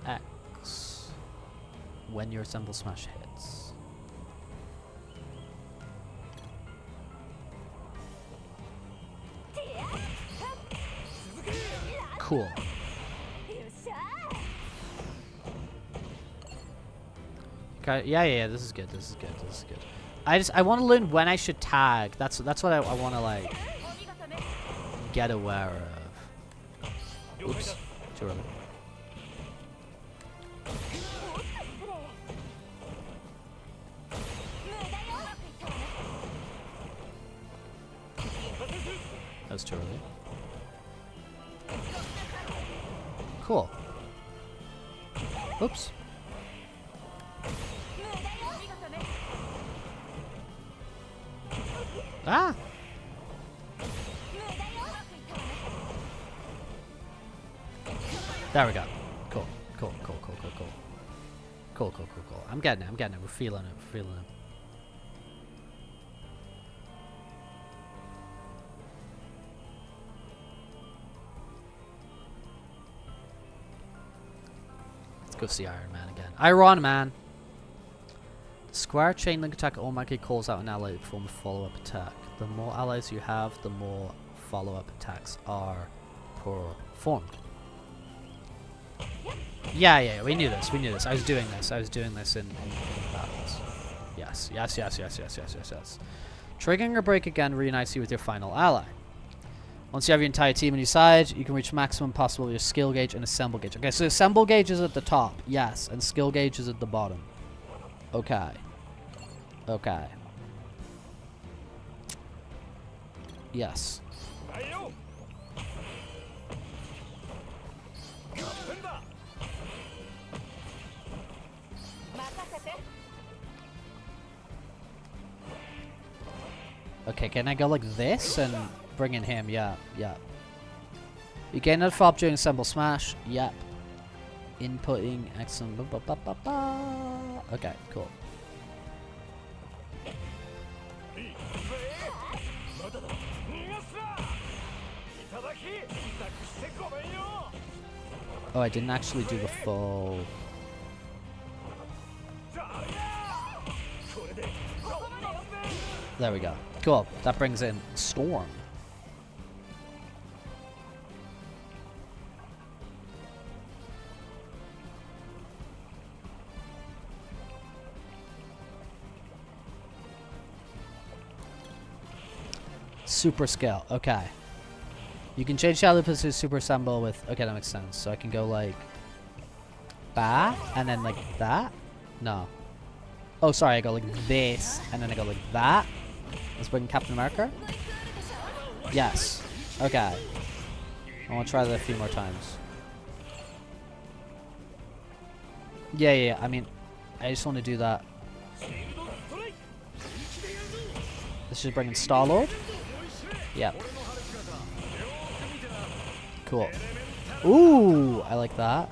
X. when your Symbol Smash hits. Cool. Okay, yeah, this is good, this is good, this is good. I want to learn when I should tag. That's what I want to, like, get aware of. Oops, too early. That was too early. Cool. Oops. Ah! There we go. Cool. Cool. I'm getting it. We're feeling it. Let's go see Iron Man again. Iron Man! Square chain link attack automatically calls out an ally to perform a follow-up attack. The more allies you have, the more follow-up attacks are performed. Yeah, we knew this. I was doing this in battles. Yes. Triggering a break again reunites you with your final ally. Once you have your entire team on your side, you can reach maximum possible with your skill gauge and assemble gauge. Okay, so assemble gauge is at the top, yes, and skill gauge is at the bottom. Okay. Yes. Okay, can I go like this and bring in him? Yeah. You gain another fob during Assemble Smash. Yep. Inputting. Excellent. Okay, cool. Oh, I didn't actually do the full... There we go. Cool. That brings in Storm. Super scale. Okay. You can change Shadow to super assemble with... Okay, that makes sense. So I can go like... Bah, and then like that? No. Oh, sorry. I go like this, and then I go like that. Let's bring Captain America. Yes. Okay. I want to try that a few more times. Yeah. I mean, I just want to do that. Let's just bring in Star-Lord. Yep. Cool. Ooh, I like that.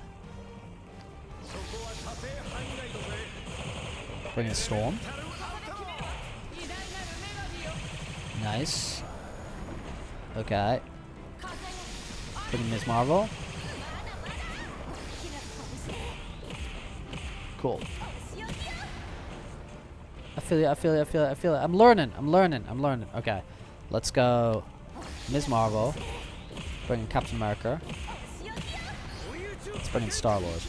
Bring in Storm. Nice. Okay. Bring in Ms. Marvel. Cool. I feel it. I'm learning. Okay. Let's go Ms. Marvel. Bring in Captain America. Let's bring in Star-Lord.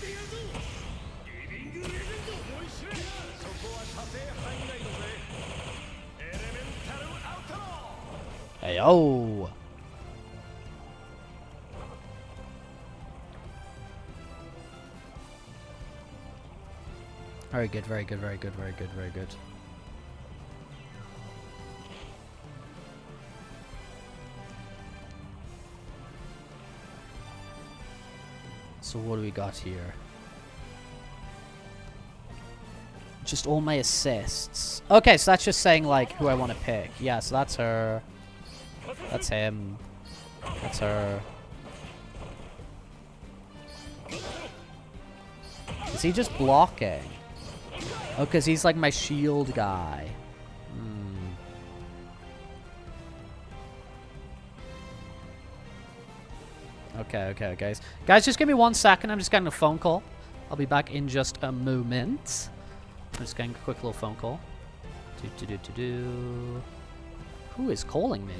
Hey, oh! Very good. So what do we got here? Just all my assists. Okay, so that's just saying like who I want to pick. Yeah, so that's her. That's him. That's her. Is he just blocking? Oh, because he's like my shield guy. Okay, guys. Guys, just give me 1 second. I'm just getting a phone call. I'll be back in just a moment. I'm just getting a quick little phone call. Who is calling me?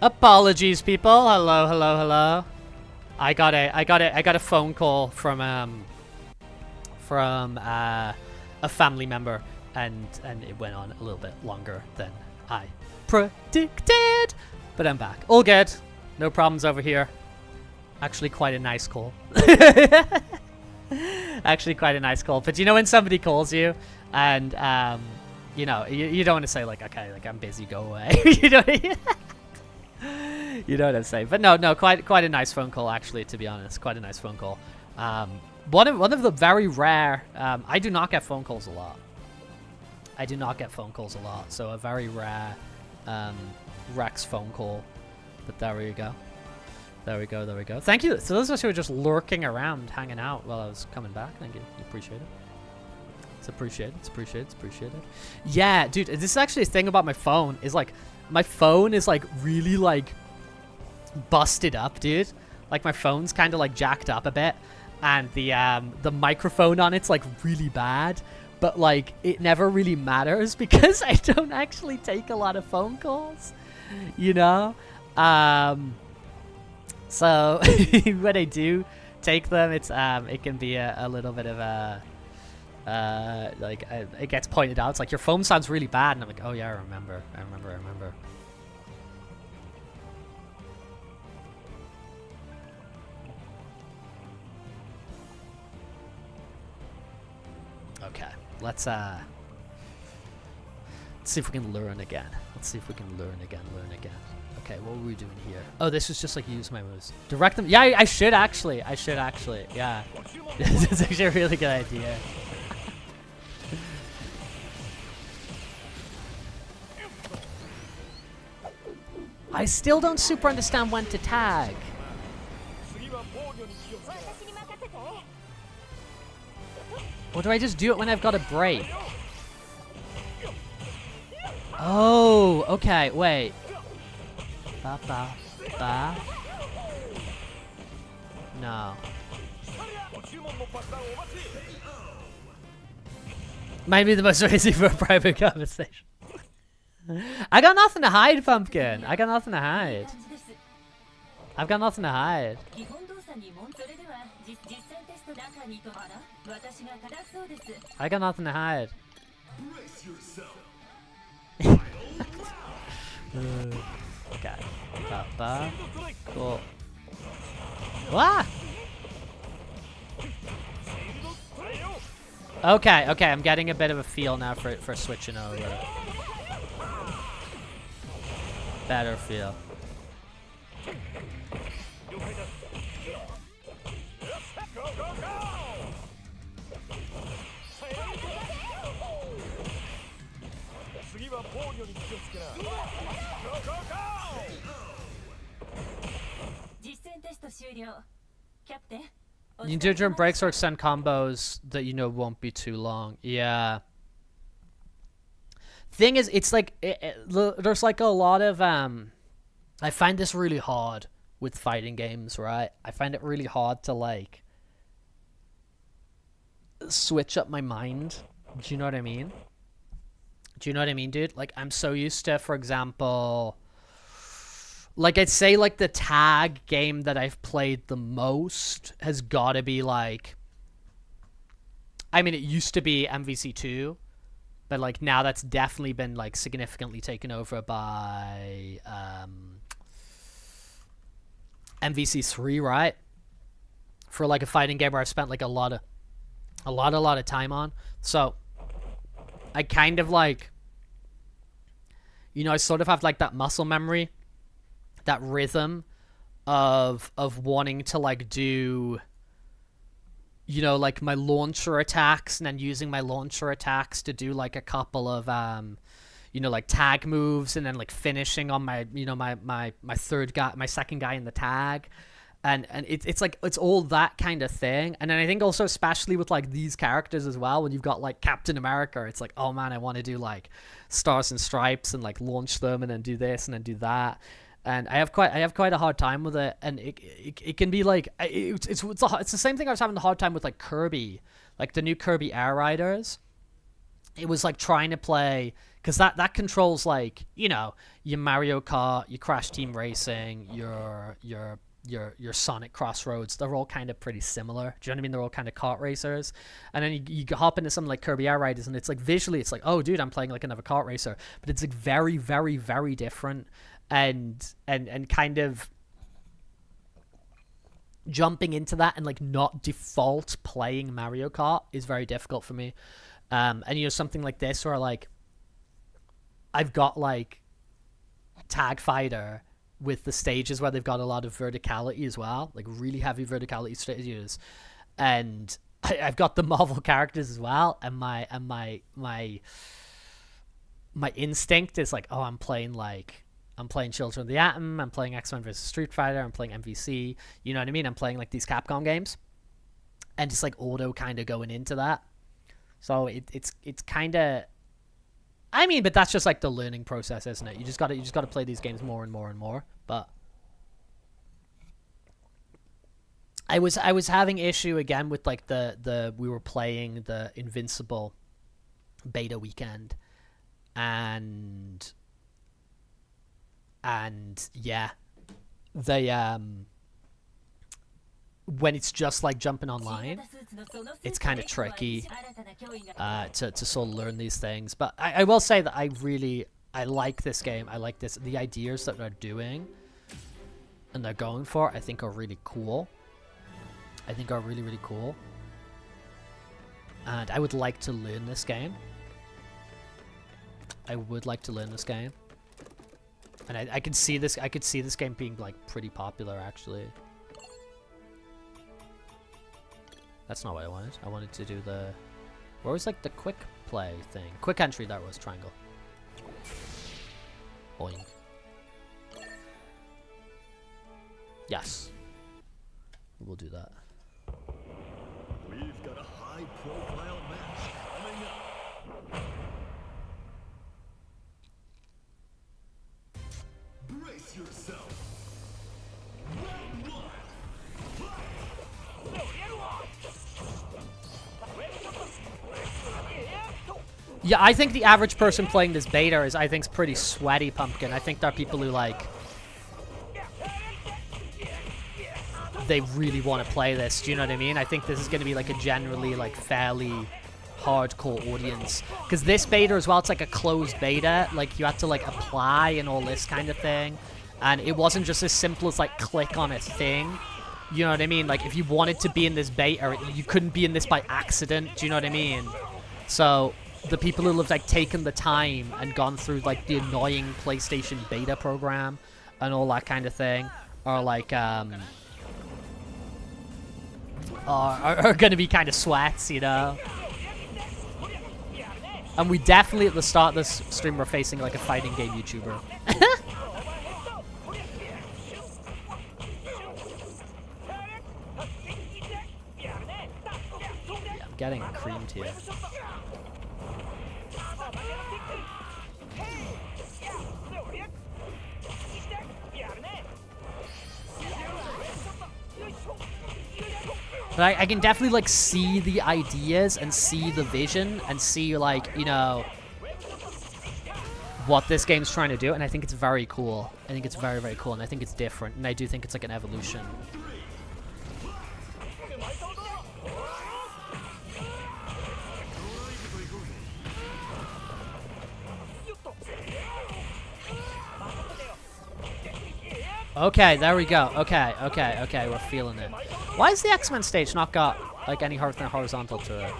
Apologies, people. Hello, hello, hello. I got a phone call from a family member, and it went on a little bit longer than I predicted. But I'm back. All good. No problems over here. Actually, quite a nice call. Actually, quite a nice call. But you know when somebody calls you, and you know, you don't want to say like, okay, like I'm busy, go away. You know. You know what I'm saying. But no, quite a nice phone call, actually, to be honest. Quite a nice phone call. One of the very rare, I do not get phone calls a lot. I do not get phone calls a lot, so a very rare Rex phone call. But there we go. There we go, there we go. Thank you. So those of us who were just lurking around, hanging out while I was coming back, thank you. Appreciate it. It's appreciated, it's appreciated, it's appreciated. Yeah, dude, this is actually a thing about my phone, is like, my phone is like really like busted up, dude. Like my phone's kind of like jacked up a bit, and the microphone on it's like really bad, but like it never really matters because I don't actually take a lot of phone calls, you know. So when I do take them, it's it can be a little bit of a like it gets pointed out. It's like, your phone sounds really bad, and I'm like, oh yeah, I remember. Okay, let's see if we can learn again. Learn again. Okay, what were we doing here? Oh, this was just like use my moves. Direct them. Yeah, I should actually. Yeah. That's actually a really good idea. I still don't super understand when to tag. Or do I just do it when I've got a break? Oh, okay, wait. Ba, ba, ba. No. Might be the most easy for a private conversation. I got nothing to hide, Pumpkin. I got nothing to hide. I've got nothing to hide. I got nothing to hide. Okay. Ba, cool. What? Okay, I'm getting a bit of a feel now for switching over. Better feel. You do during breaks or extend combos that you know won't be too long. Yeah. Thing is, it's like there's like a lot of I find this really hard with fighting games, right? I find it really hard to like switch up my mind. Do you know what I mean? Dude? Like, I'm so used to, for example, like, I'd say, like, the tag game that I've played the most has got to be, like, I mean, it used to be MVC2, but, like, now that's definitely been, like, significantly taken over by MVC3, right? For, like, a fighting game where I've spent, like, a lot of time on. So, I kind of, like, you know, I sort of have, like, that muscle memory, that rhythm of wanting to, like, do, you know, like, my launcher attacks, and then using my launcher attacks to do, like, a couple of, you know, like, tag moves, and then, like, finishing on my, you know, my second guy in the tag. And it's like, it's all that kind of thing. And then I think also, especially with, like, these characters as well, when you've got, like, Captain America, it's like, oh man, I want to do, like, Stars and Stripes and, like, launch them and then do this and then do that. And I have quite a hard time with it. And it can be, like, it's the same thing I was having a hard time with, like, Kirby. Like, the new Kirby Air Riders. It was, like, trying to play because that controls like, you know, your Mario Kart, your Crash Team Racing, your Sonic Crossroads. They're all kind of pretty similar. Do you know what I mean? They're all kind of kart racers. And then you hop into something like Kirby Air Riders, and it's like visually, it's like, oh, dude, I'm playing like another kart racer. But it's like very, very, very different, and kind of jumping into that and like not default playing Mario Kart is very difficult for me. And you know, something like this where like I've got like Tag Fighter with the stages where they've got a lot of verticality as well, like really heavy verticality stages, and I've got the Marvel characters as well, and my instinct is like, oh, I'm playing Children of the Atom, I'm playing X-Men vs Street Fighter, I'm playing MVC, you know what I mean? I'm playing like these Capcom games, and just like auto kind of going into that. So it's kind of, I mean, but that's just like the learning process, isn't it? You just got to play these games more and more and more. But I was having issue again with like we were playing the Invincible beta weekend, and yeah, they when it's just like jumping online, it's kind of tricky to sort of learn these things. But I will say that I like this game. I like the ideas that they're doing and they're going for, I think are really cool. I think are really, really cool. And I would like to learn this game. I would like to learn this game. And I could see this game being like pretty popular actually. That's not what I wanted. I wanted to do where was like the quick play thing? Quick entry, that was triangle. Boing. Yes. We'll do that. We've got a high-profile match coming up. Brace yourself. Round one. Yeah, I think the average person playing this beta is pretty sweaty pumpkin. I think there are people who like they really want to play this. Do you know what I mean? I think this is going to be like a generally like fairly hardcore audience, because this beta as well, it's like a closed beta. Like you had to like apply and all this kind of thing, and it wasn't just as simple as like click on a thing. You know what I mean? Like if you wanted to be in this beta, you couldn't be in this by accident. Do you know what I mean? So the people who have like taken the time and gone through like the annoying PlayStation beta program and all that kind of thing are like are gonna be kind of sweats, you know. And we definitely at the start of this stream were facing like a fighting game YouTuber. Yeah, I'm getting creamed here. But I can definitely like see the ideas and see the vision and see like, you know, what this game's trying to do, and I think it's very cool. I think it's very, very cool, and I think it's different, and I do think it's like an evolution. Okay, there we go. Okay, we're feeling it. Why has the X-Men stage not got like any horizontal to it?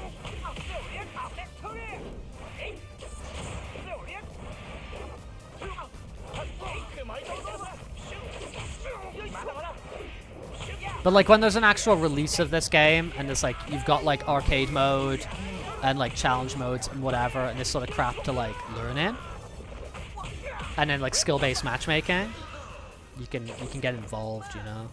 But like when there's an actual release of this game and it's like you've got like arcade mode and like challenge modes and whatever and this sort of crap to like learn in, and then like skill-based matchmaking, you can get involved, you know.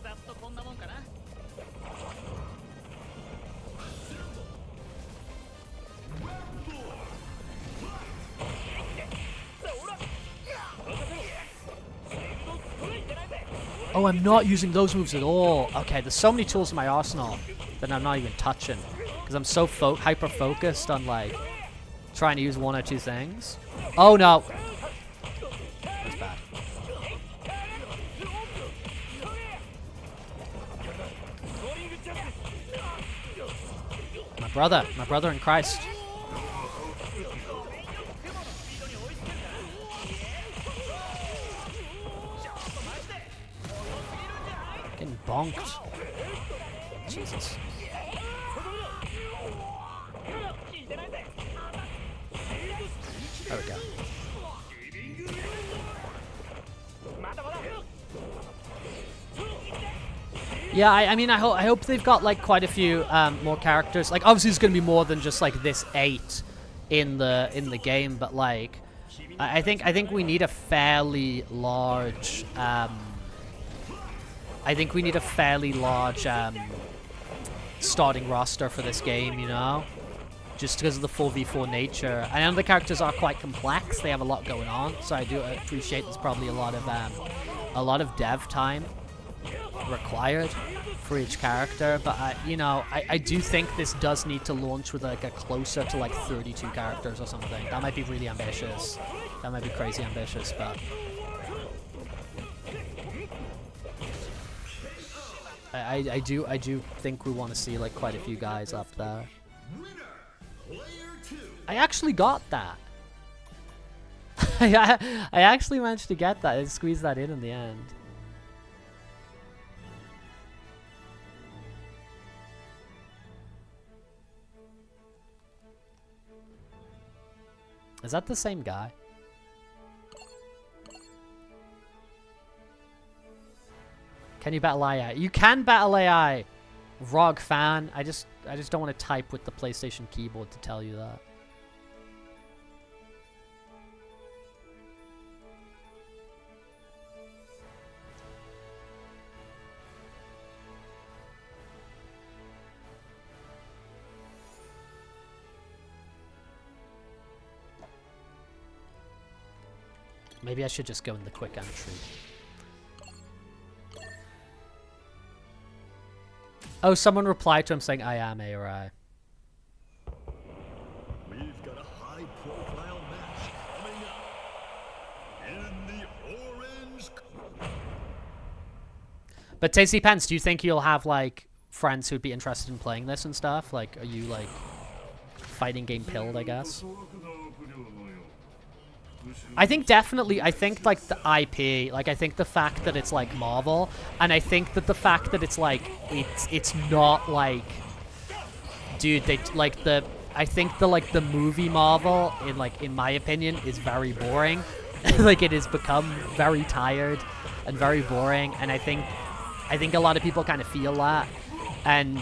Oh, I'm not using those moves at all. Okay, there's so many tools in my arsenal that I'm not even touching because I'm so hyper-focused on like trying to use one or two things. Oh no. That's bad. My brother in Christ. Getting bonked. Jesus. There we go. Yeah, I mean, I hope they've got like quite a few more characters. Like, obviously, there's gonna be more than just like this 8 in the game, but like, I think we need a fairly large. I think we need a fairly large starting roster for this game. You know, just because of the 4v4 nature. I know the characters are quite complex; they have a lot going on, so I do appreciate there's probably a lot of dev time required for each character, but I do think this does need to launch with like a closer to like 32 characters or something. That might be really ambitious. That might be crazy ambitious, but I do think we want to see like quite a few guys up there. I actually got that. I actually managed to get that and squeeze that in the end. Is that the same guy? Can you battle AI? You can battle AI, ROG fan. I just don't want to type with the PlayStation keyboard to tell you that. Maybe I should just go in the quick entry. Oh, someone replied to him saying, I am ARI. We've got a high-profile match coming up in the orange. But Tasty Pants, do you think you'll have like friends who'd be interested in playing this and stuff? Like, are you like fighting game pilled, I guess? I think definitely, I think like the IP, like I think the fact that it's like Marvel, and I think that the fact that it's like, it's not like, dude, they like the, I think the like the movie Marvel, in my opinion, is very boring. Like it has become very tired and very boring, and I think a lot of people kind of feel that, and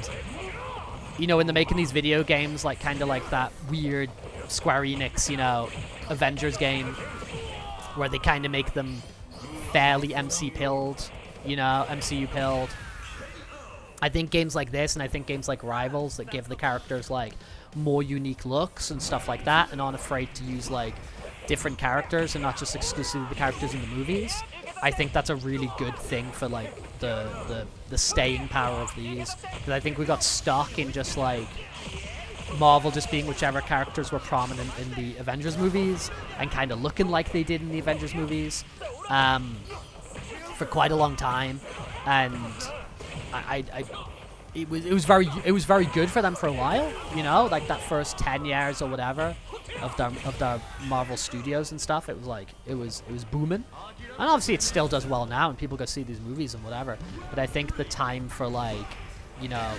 you know, when they're making these video games, like kind of like that weird Square Enix, you know, Avengers game, where they kind of make them fairly MC pilled, you know, MCU pilled. I think games like this, and I think games like Rivals that give the characters like more unique looks and stuff like that, and aren't afraid to use like different characters and not just exclusively the characters in the movies. I think that's a really good thing for like the staying power of these. Because I think we got stuck in just like Marvel just being whichever characters were prominent in the Avengers movies and kind of looking like they did in the Avengers movies for quite a long time, and it was very good for them for a while, you know, like that first 10 years or whatever of the Marvel Studios and stuff. It was like it was booming, and obviously it still does well now, and people go see these movies and whatever. But I think the time for like, you know,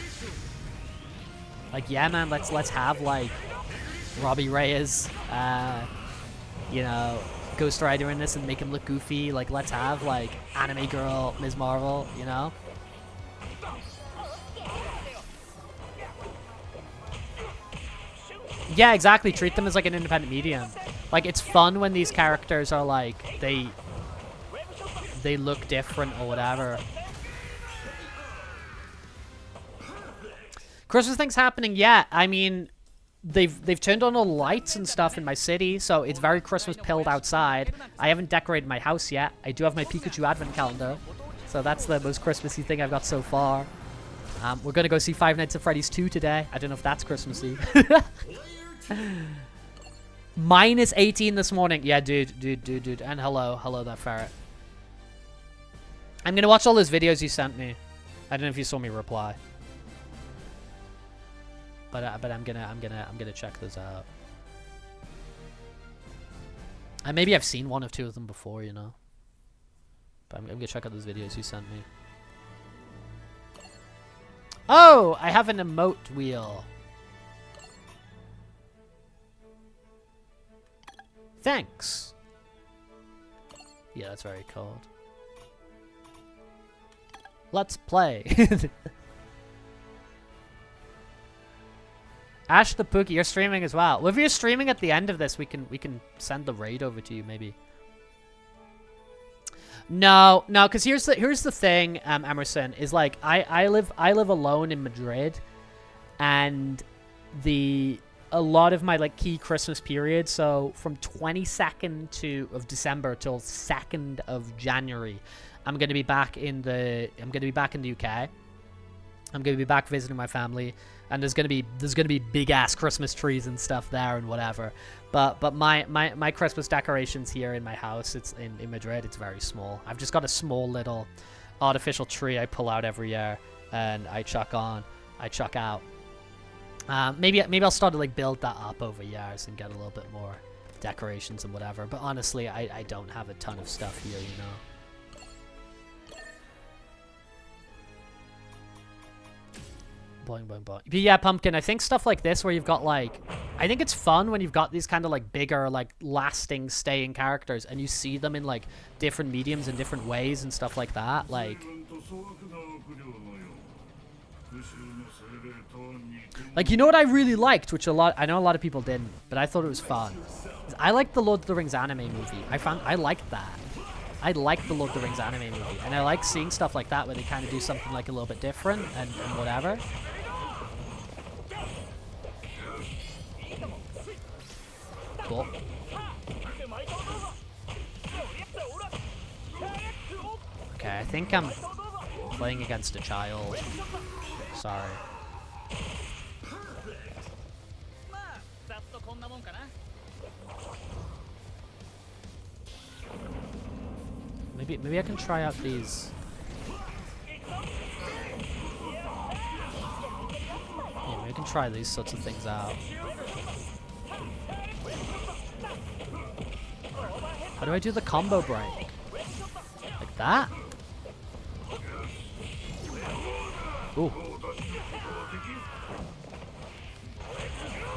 like, yeah, man, let's have like Robbie Reyes, you know, Ghost Rider in this and make him look goofy. Like, let's have like Anime Girl, Ms. Marvel, you know. Yeah, exactly. Treat them as like an independent medium. Like, it's fun when these characters are like they look different or whatever. Christmas things happening, yeah. I mean, they've turned on all the lights and stuff in my city, so it's very Christmas pilled outside. I haven't decorated my house yet. I do have my Pikachu advent calendar, so that's the most Christmassy thing I've got so far. We're gonna go see Five Nights at Freddy's 2 today. I don't know if that's Christmassy. Minus 18 this morning. Yeah, dude. And hello that ferret. I'm gonna watch all those videos you sent me. I don't know if you saw me reply. But I'm gonna check those out. And maybe I've seen one or two of them before, you know. But I'm gonna check out those videos you sent me. Oh, I have an emote wheel. Thanks. Yeah, that's very cold. Let's play. Ash the Pookie, you're streaming as well. Well, if you're streaming at the end of this, we can send the raid over to you, maybe. No, because here's the thing, Emerson, is like I live alone in Madrid, and a lot of my like key Christmas period, so from 22nd of December till 2nd of January, I'm gonna be back in the UK. I'm gonna be back visiting my family, and there's gonna be big ass Christmas trees and stuff there and whatever. But my Christmas decorations here in my house, it's in Madrid, it's very small. I've just got a small little artificial tree I pull out every year and I chuck out. Maybe I'll start to like build that up over years and get a little bit more decorations and whatever. But honestly, I don't have a ton of stuff here, you know. Boing, boing, boing. But yeah, Pumpkin, I think stuff like this where you've got like, I think it's fun when you've got these kind of like bigger, like lasting, staying characters and you see them in like different mediums and different ways and stuff like that. Like you know what I really liked, which I know a lot of people didn't, but I thought it was fun. I liked the Lord of the Rings anime movie. I liked that. I like the Lord of the Rings anime movie, and I like seeing stuff like that where they kind of do something like a little bit different and whatever. Cool. Okay, I think I'm playing against a child. Sorry. Maybe I can try out these. Yeah, maybe I can try these sorts of things out. How do I do the combo break? Like that? Ooh.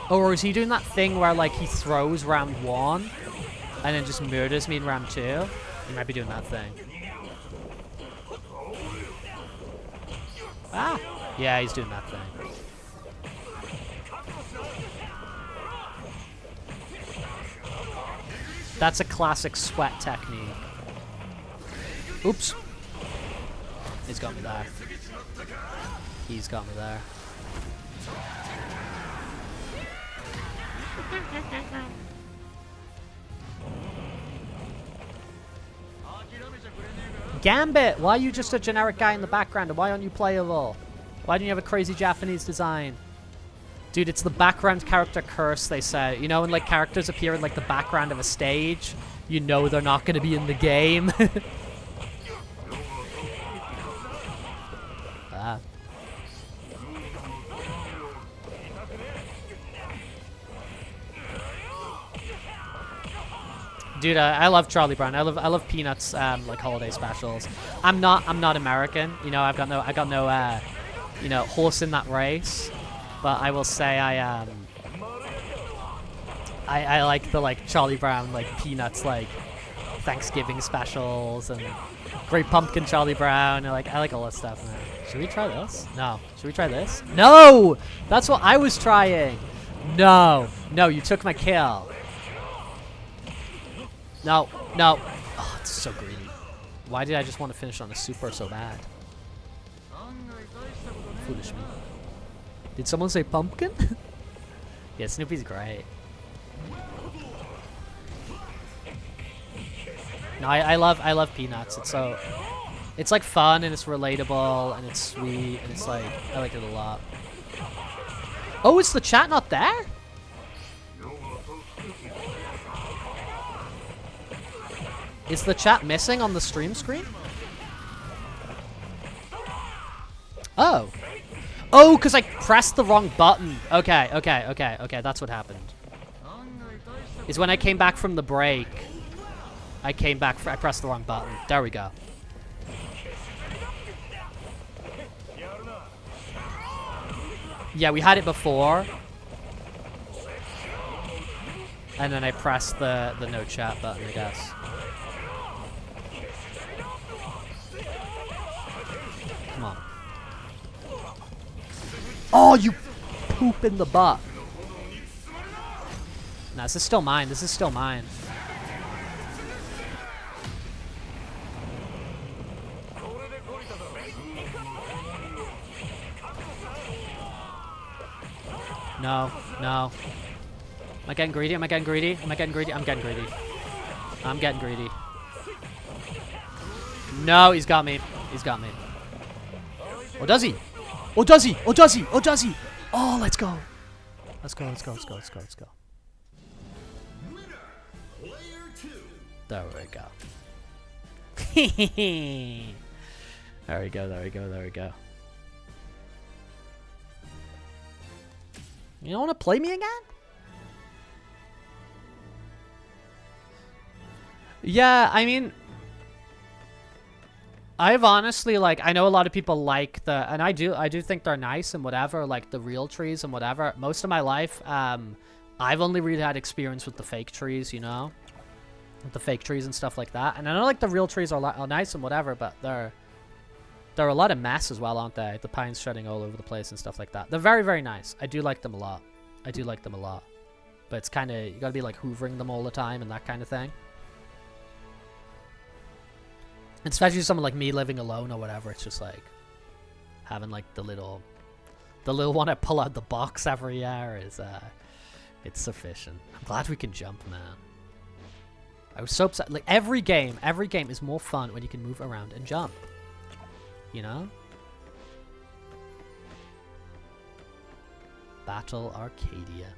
Oh, or is he doing that thing where like he throws round 1 and then just murders me in round 2? He might be doing that thing. Ah! Yeah, he's doing that thing. That's a classic sweat technique. Oops. He's got me there. He's got me there. Gambit, why are you just a generic guy in the background and why aren't you playable? Why don't you have a crazy Japanese design? Dude, it's the background character curse, they say. You know, when like characters appear in like the background of a stage, you know they're not going to be in the game. Ah. Dude, I love Charlie Brown. I love Peanuts like holiday specials. I'm not American, you know. I got no you know, horse in that race. But I will say I like the like Charlie Brown like Peanuts like Thanksgiving specials and Great Pumpkin Charlie Brown. I like all that stuff, man. Should we try this? No. Should we try this? No! That's what I was trying. No, you took my kill. No. Oh, it's so greedy. Why did I just want to finish on a super so bad? Foolish me. Did someone say pumpkin? Yeah, Snoopy's great. No, I love Peanuts. It's like fun and it's relatable and it's sweet and it's like I like it a lot. Oh, is the chat not there? Is the chat missing on the stream screen? Oh. Oh, because I pressed the wrong button. Okay, okay, okay, okay. That's what happened. Is when I came back from the break, I pressed the wrong button. There we go. Yeah, we had it before. And then I pressed the no chat button, I guess. Come on. Oh, you poop in the butt. Nah, this is still mine. This is still mine. No, no. Am I getting greedy? Am I getting greedy? Am I getting greedy? I'm getting greedy. I'm getting greedy. No, he's got me. He's got me. Oh, does he? Oh, does he? Oh, does he? Oh, does he? Oh, let's go. Let's go, let's go, let's go, let's go, let's go. There we go. There we go, there we go, there we go. You don't want to play me again? Yeah, I mean, I've honestly, like, I know a lot of people like the, and I do think they're nice and whatever, like the real trees and whatever. Most of my life, I've only really had experience with the fake trees, you know? With the fake trees and stuff like that. And I know, like, the real trees are nice and whatever, but they're a lot of mess as well, aren't they? The pines shedding all over the place and stuff like that. They're very, very nice. I do like them a lot. I do like them a lot. But it's kind of, you gotta be, like, hoovering them all the time and that kind of thing. Especially someone like me living alone or whatever, it's just like having like the little one I pull out the box every year is it's sufficient. I'm glad we can jump, man. I was so upset. Like every game is more fun when you can move around and jump. You know? Battle Arcadia.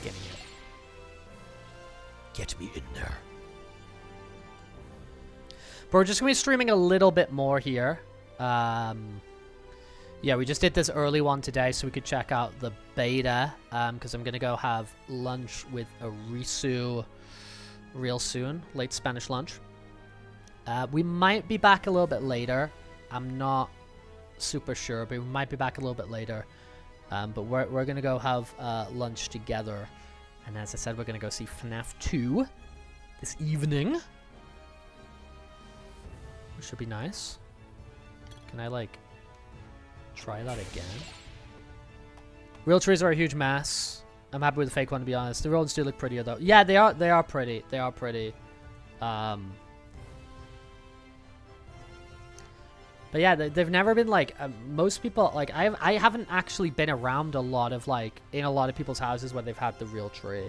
Get me in. Get me in there. But we're just going to be streaming a little bit more here. Yeah, we just did this early one today so we could check out the beta. Because I'm going to go have lunch with Arisu real soon. Late Spanish lunch. We might be back a little bit later. I'm not super sure, but we might be back a little bit later. But we're going to go have lunch together. And as I said, we're going to go see FNAF 2 this evening. Should be nice. Can I, like, try that again? Real trees are a huge mess. I'm happy with the fake one, to be honest. The real ones do look prettier, though. Yeah, they are pretty. They are pretty. But yeah, they've never been, like, most people, like, I haven't actually been around a lot of, like, in a lot of people's houses where they've had the real tree.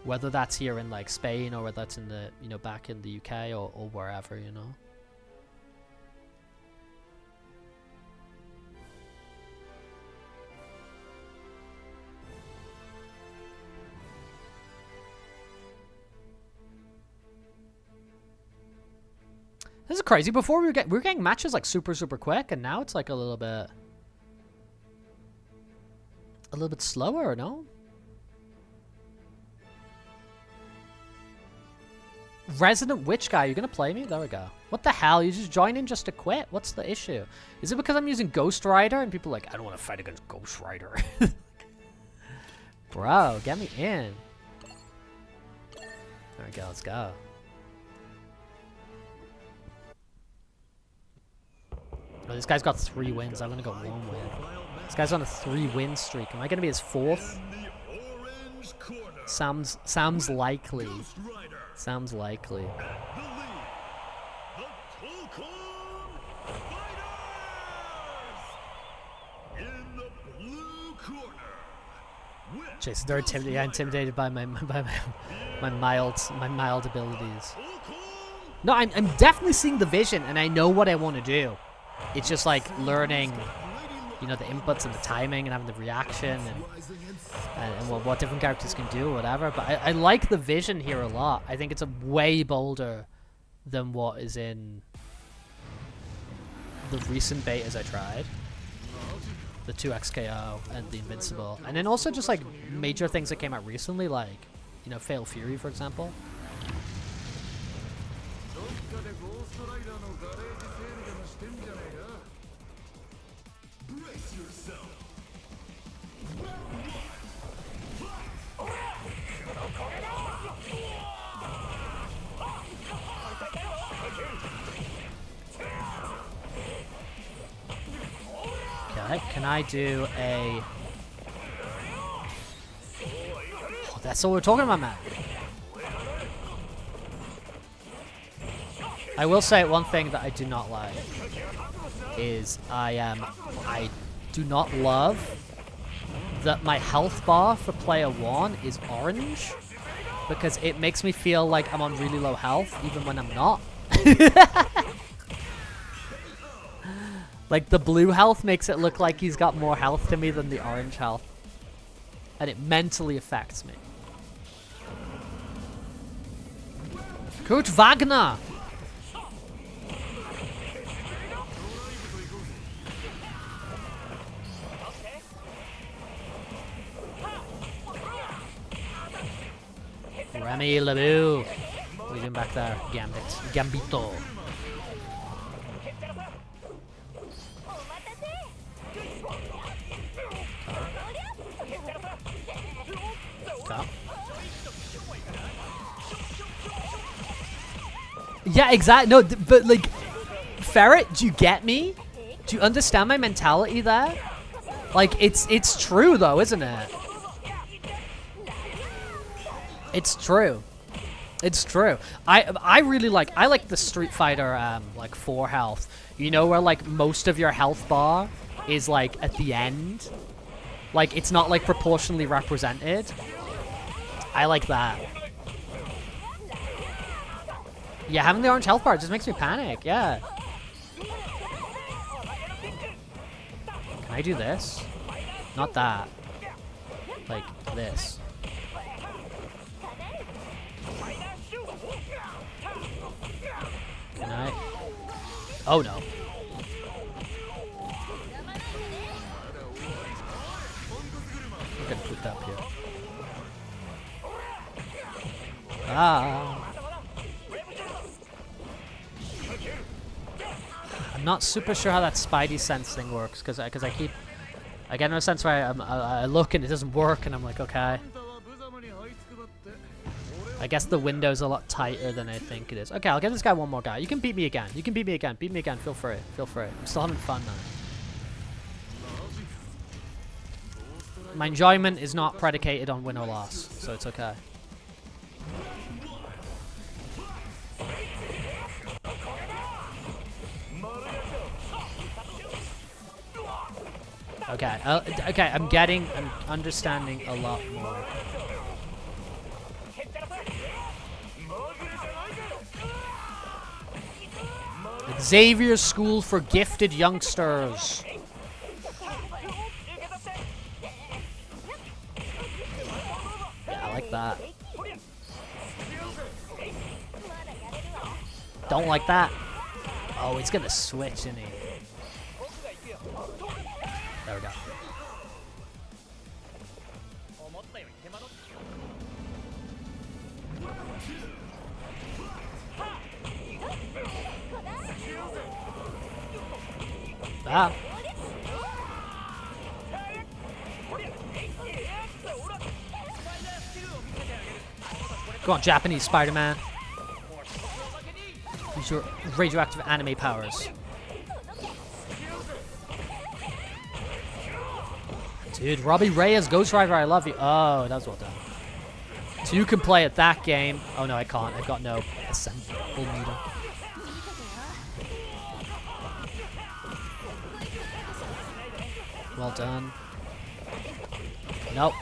Whether that's here in, like, Spain or whether that's in the, you know, back in the UK or wherever, you know. This is crazy. Before we were getting matches, like, super quick, and now it's, like, a little bit slower, no? Resident Witch guy, you're gonna play me? There we go. What the hell? You just join in just to quit? What's the issue? Is it because I'm using Ghost Rider and people are like, I don't want to fight against Ghost Rider? Bro, get me in. There we go, let's go. Oh, this guy's got 3 wins. I'm gonna go 1 win. This guy's on a 3-win streak. Am I gonna be his 4th? Sounds likely. Sounds likely. Jason, they're intimidated by my mild abilities. No, I'm definitely seeing the vision, and I know what I want to do. It's just like learning you know, the inputs and the timing and having the reaction and what different characters can do or whatever. But I like the vision here a lot. I think it's a way bolder than what is in the recent betas I tried. The 2XKO and the Invincible. And then also just like major things that came out recently, like, you know, Fatal Fury, for example. Okay, can I do a... Oh, that's all we're talking about, man. I will say one thing that I do not like is I do not love that my health bar for player 1 is orange, because it makes me feel like I'm on really low health even when I'm not. Like, the blue health makes it look like he's got more health to me than the orange health. And it mentally affects me. Kurt Wagner! Remy LeBeau. What are you doing back there? Gambito. Yeah, exactly. No, but like, Ferret, do you get me? Do you understand my mentality there? Like, it's true though, isn't it? It's true. It's true. I really like the Street Fighter like 4 health. You know, where like most of your health bar is like at the end. Like, it's not like proportionally represented. I like that. Yeah, having the orange health bar just makes me panic, yeah. Can I do this? Not that. Like, this. Can I? Oh, no. I'm gonna put that up here. Ah. I'm not super sure how that Spidey sense thing works, because I get no sense where I look and it doesn't work, and I'm like, okay. I guess the window's a lot tighter than I think it is. Okay, I'll give this guy one more guy. You can beat me again. You can beat me again. Beat me again. Feel free. Feel free. I'm still having fun now. My enjoyment is not predicated on win or loss, so it's okay. Okay, okay, I'm understanding a lot more. Xavier's School for Gifted Youngsters. Yeah, I like that. Don't like that. Oh, he's gonna switch, isn't he? There we go. Ah. Go on, Japanese Spider-Man. Use your radioactive anime powers. Dude, Robbie Reyes, Ghost Rider, I love you. Oh, that was well done. So you can play at that game. Oh, no, I can't. I've got no assemble meter. Well done. Nope.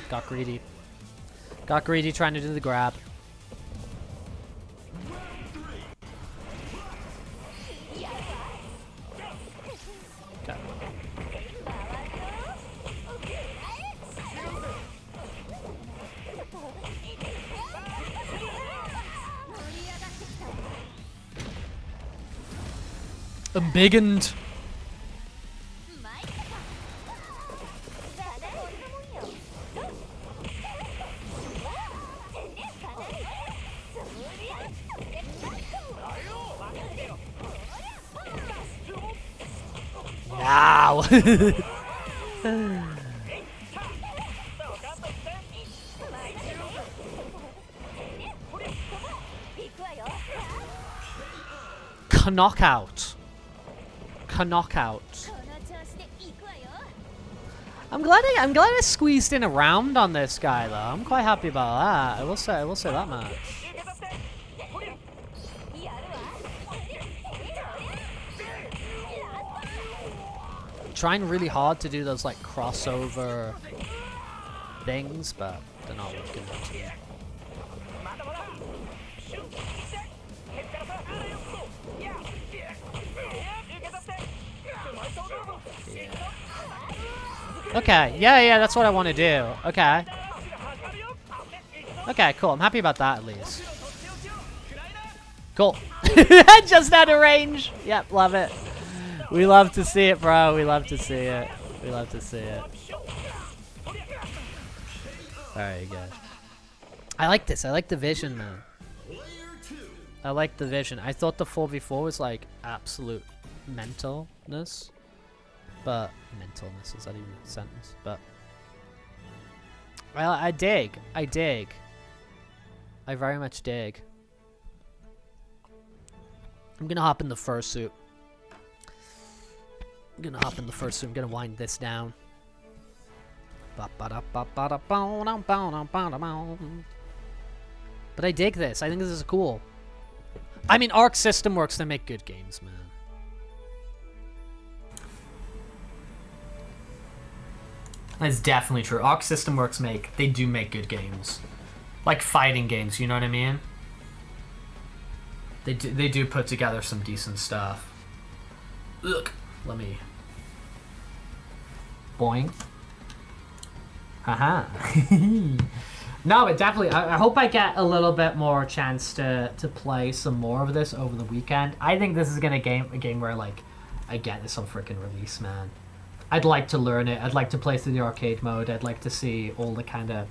Got greedy. Got greedy trying to do the grab. Okay. Embiggened. Wow. Knockout. Knockout. I'm glad I squeezed in a round on this guy though. I'm quite happy about that. I will say that much. Trying really hard to do those like crossover things, but they're not working out to me. Okay, yeah, that's what I want to do. Okay. Okay, cool. I'm happy about that at least. Cool. Just out of range. Yep, love it. We love to see it, bro. We love to see it. We love to see it. Alright, good. I like this. I like the vision, man. I like the vision. I thought the 4v4 was like absolute mentalness. But mentalness, is that even a sentence? But well, I dig. I very much dig. I'm gonna hop in the fursuit. I'm gonna wind this down. But I dig this. I think this is cool. I mean, Arc System Works, they make good games, man. That's definitely true. Arc System Works they do make good games. Like fighting games, you know what I mean? They do put together some decent stuff. Look, let me... Boing. Haha. No, but definitely, I hope I get a little bit more chance to play some more of this over the weekend. I think this is a game where, like, I get this on freaking release, man. I'd like to learn it. I'd like to play through the arcade mode. I'd like to see all the kind of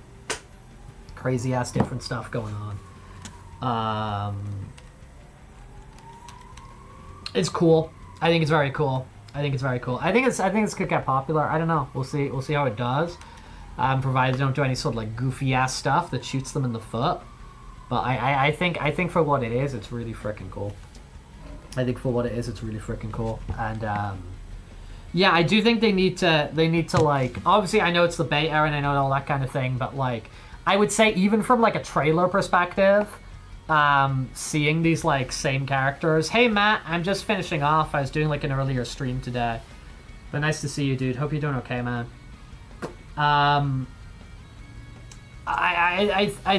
crazy-ass different stuff going on. It's cool. I think it's very cool. I think it's could get popular. I don't know. We'll see how it does. Provided they don't do any sort of like goofy ass stuff that shoots them in the foot. But I think for what it is, it's really freaking cool. And yeah, I do think they need to like, obviously I know it's the beta and I know all that kind of thing, but like I would say even from like a trailer perspective, seeing these like same characters. Hey Matt, I'm just finishing off. I was doing like an earlier stream today. But nice to see you, dude. Hope you're doing okay, man. I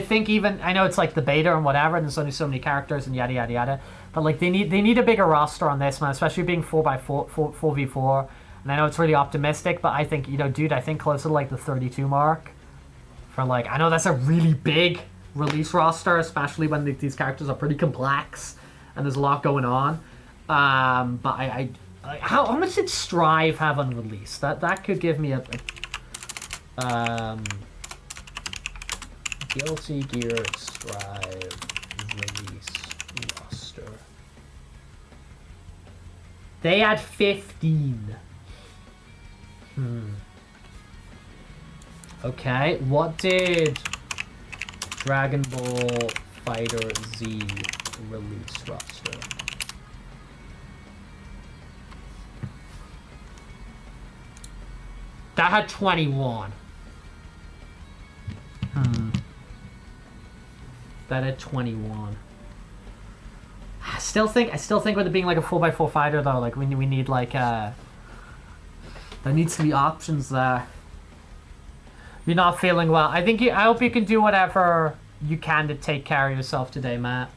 think even, I know it's like the beta and whatever, and there's only so many characters and yada yada yada, but like they need a bigger roster on this, man, especially being 4v4. And I know it's really optimistic, but I think, you know, dude, I think closer to like the 32 mark for like, I know that's a really big release roster, especially when these characters are pretty complex and there's a lot going on. But how much did Strive have on release? That could give me a Guilty Gear Strive release roster. They had 15. Okay, what did Dragon Ball Fighter Z release roster? That had 21. That had 21. I still think with it being like a 4x4 fighter though, like we need like there needs to be options there. You're not feeling well. I hope you can do whatever you can to take care of yourself today, Matt.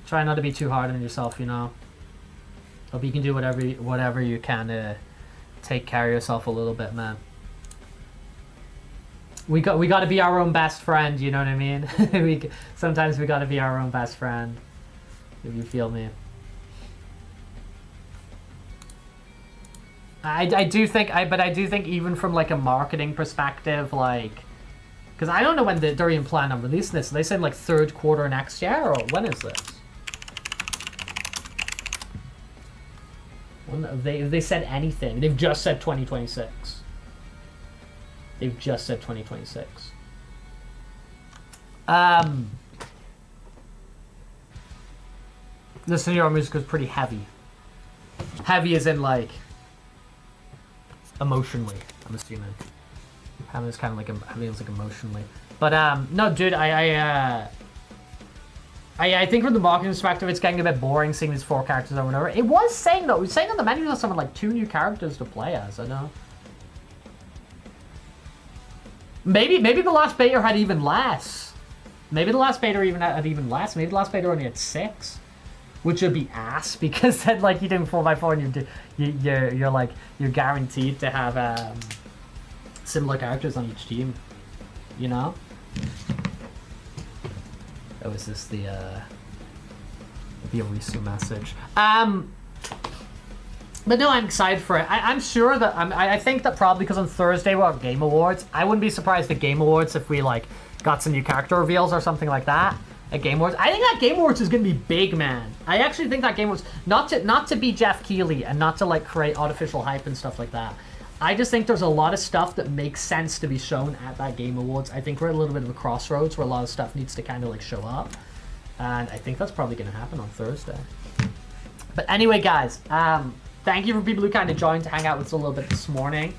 Try not to be too hard on yourself, you know. Hope you can do whatever you can to take care of yourself a little bit, man. We got to be our own best friend, you know what I mean? Sometimes we got to be our own best friend. If you feel me. I do think even from like a marketing perspective, like, because I don't know when they're even planning on releasing this. They said like third quarter next year, or when is this? When they said anything? They've just said 2026. They've just said 2026. The Senor music was pretty heavy. Heavy as in like emotionally, I'm assuming. Heavy is kind of like like emotionally. But no, dude, I think from the marketing perspective, it's getting a bit boring seeing these 4 characters or whatever. It was saying though, it was saying on the menu that someone like 2 new characters to play as. I know. Maybe the last beta had even less. Maybe the last beta had even less. Maybe the last beta only had 6, which would be ass because then like you're doing 4x4 and you're guaranteed to have similar characters on each team. You know. Oh, is this the Arisu message? But no, I'm excited for it. I'm sure that I think that probably because on Thursday we're at Game Awards, I wouldn't be surprised at Game Awards if we like got some new character reveals or something like that at Game Awards. I think that Game Awards is gonna be big, man. I actually think that Game Awards not to be Jeff Keighley and not to like create artificial hype and stuff like that. I just think there's a lot of stuff that makes sense to be shown at that Game Awards. I think we're at a little bit of a crossroads where a lot of stuff needs to kind of like show up. And I think that's probably going to happen on Thursday. But anyway, guys, thank you for people who kind of joined to hang out with us a little bit this morning.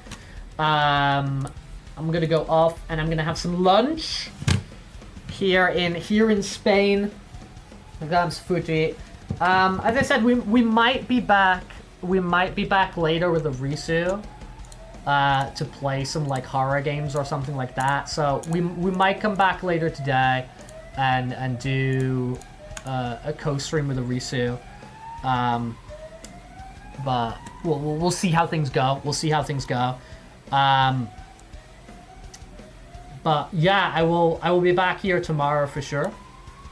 I'm going to go off and I'm going to have some lunch here in Spain. I've got some food to eat. As I said, we might be back. We might be back later with a Risu. To play some like horror games or something like that. So we might come back later today and do a co-stream with a Risu. But we'll see how things go. We'll see how things go. But yeah, I will be back here tomorrow for sure.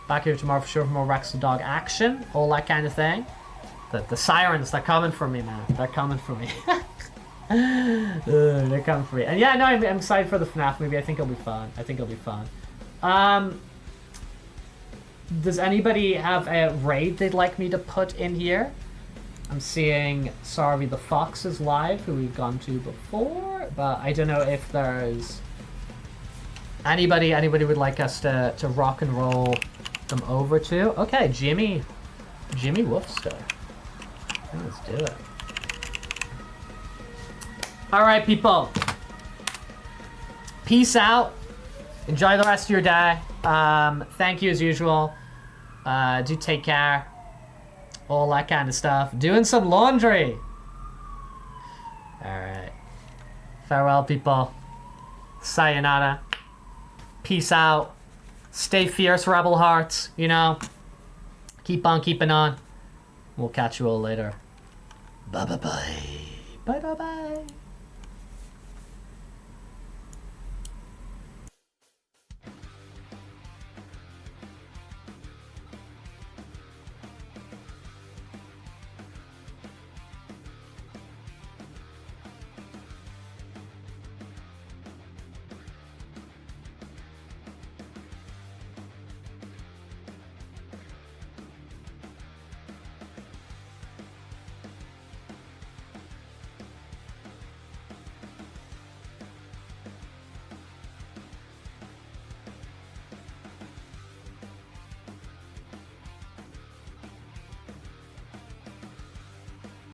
Back here tomorrow for sure for more Rex the Dog action, all that kind of thing. The sirens, they're coming for me, man. They're coming for me. They're coming for me. And yeah, no, I'm excited for the FNAF movie. I think it'll be fun. Does anybody have a raid they'd like me to put in here? I'm seeing Sarvi the Fox is live, who we've gone to before, but I don't know if there's anybody would like us to rock and roll them over to. Okay, Jimmy Wolfster. Let's do it. All right, people. Peace out. Enjoy the rest of your day. Thank you as usual. Do take care. All that kind of stuff. Doing some laundry. All right. Farewell, people. Sayonara. Peace out. Stay fierce, rebel hearts. You know. Keep on keeping on. We'll catch you all later. Bye-bye-bye. Bye-bye-bye.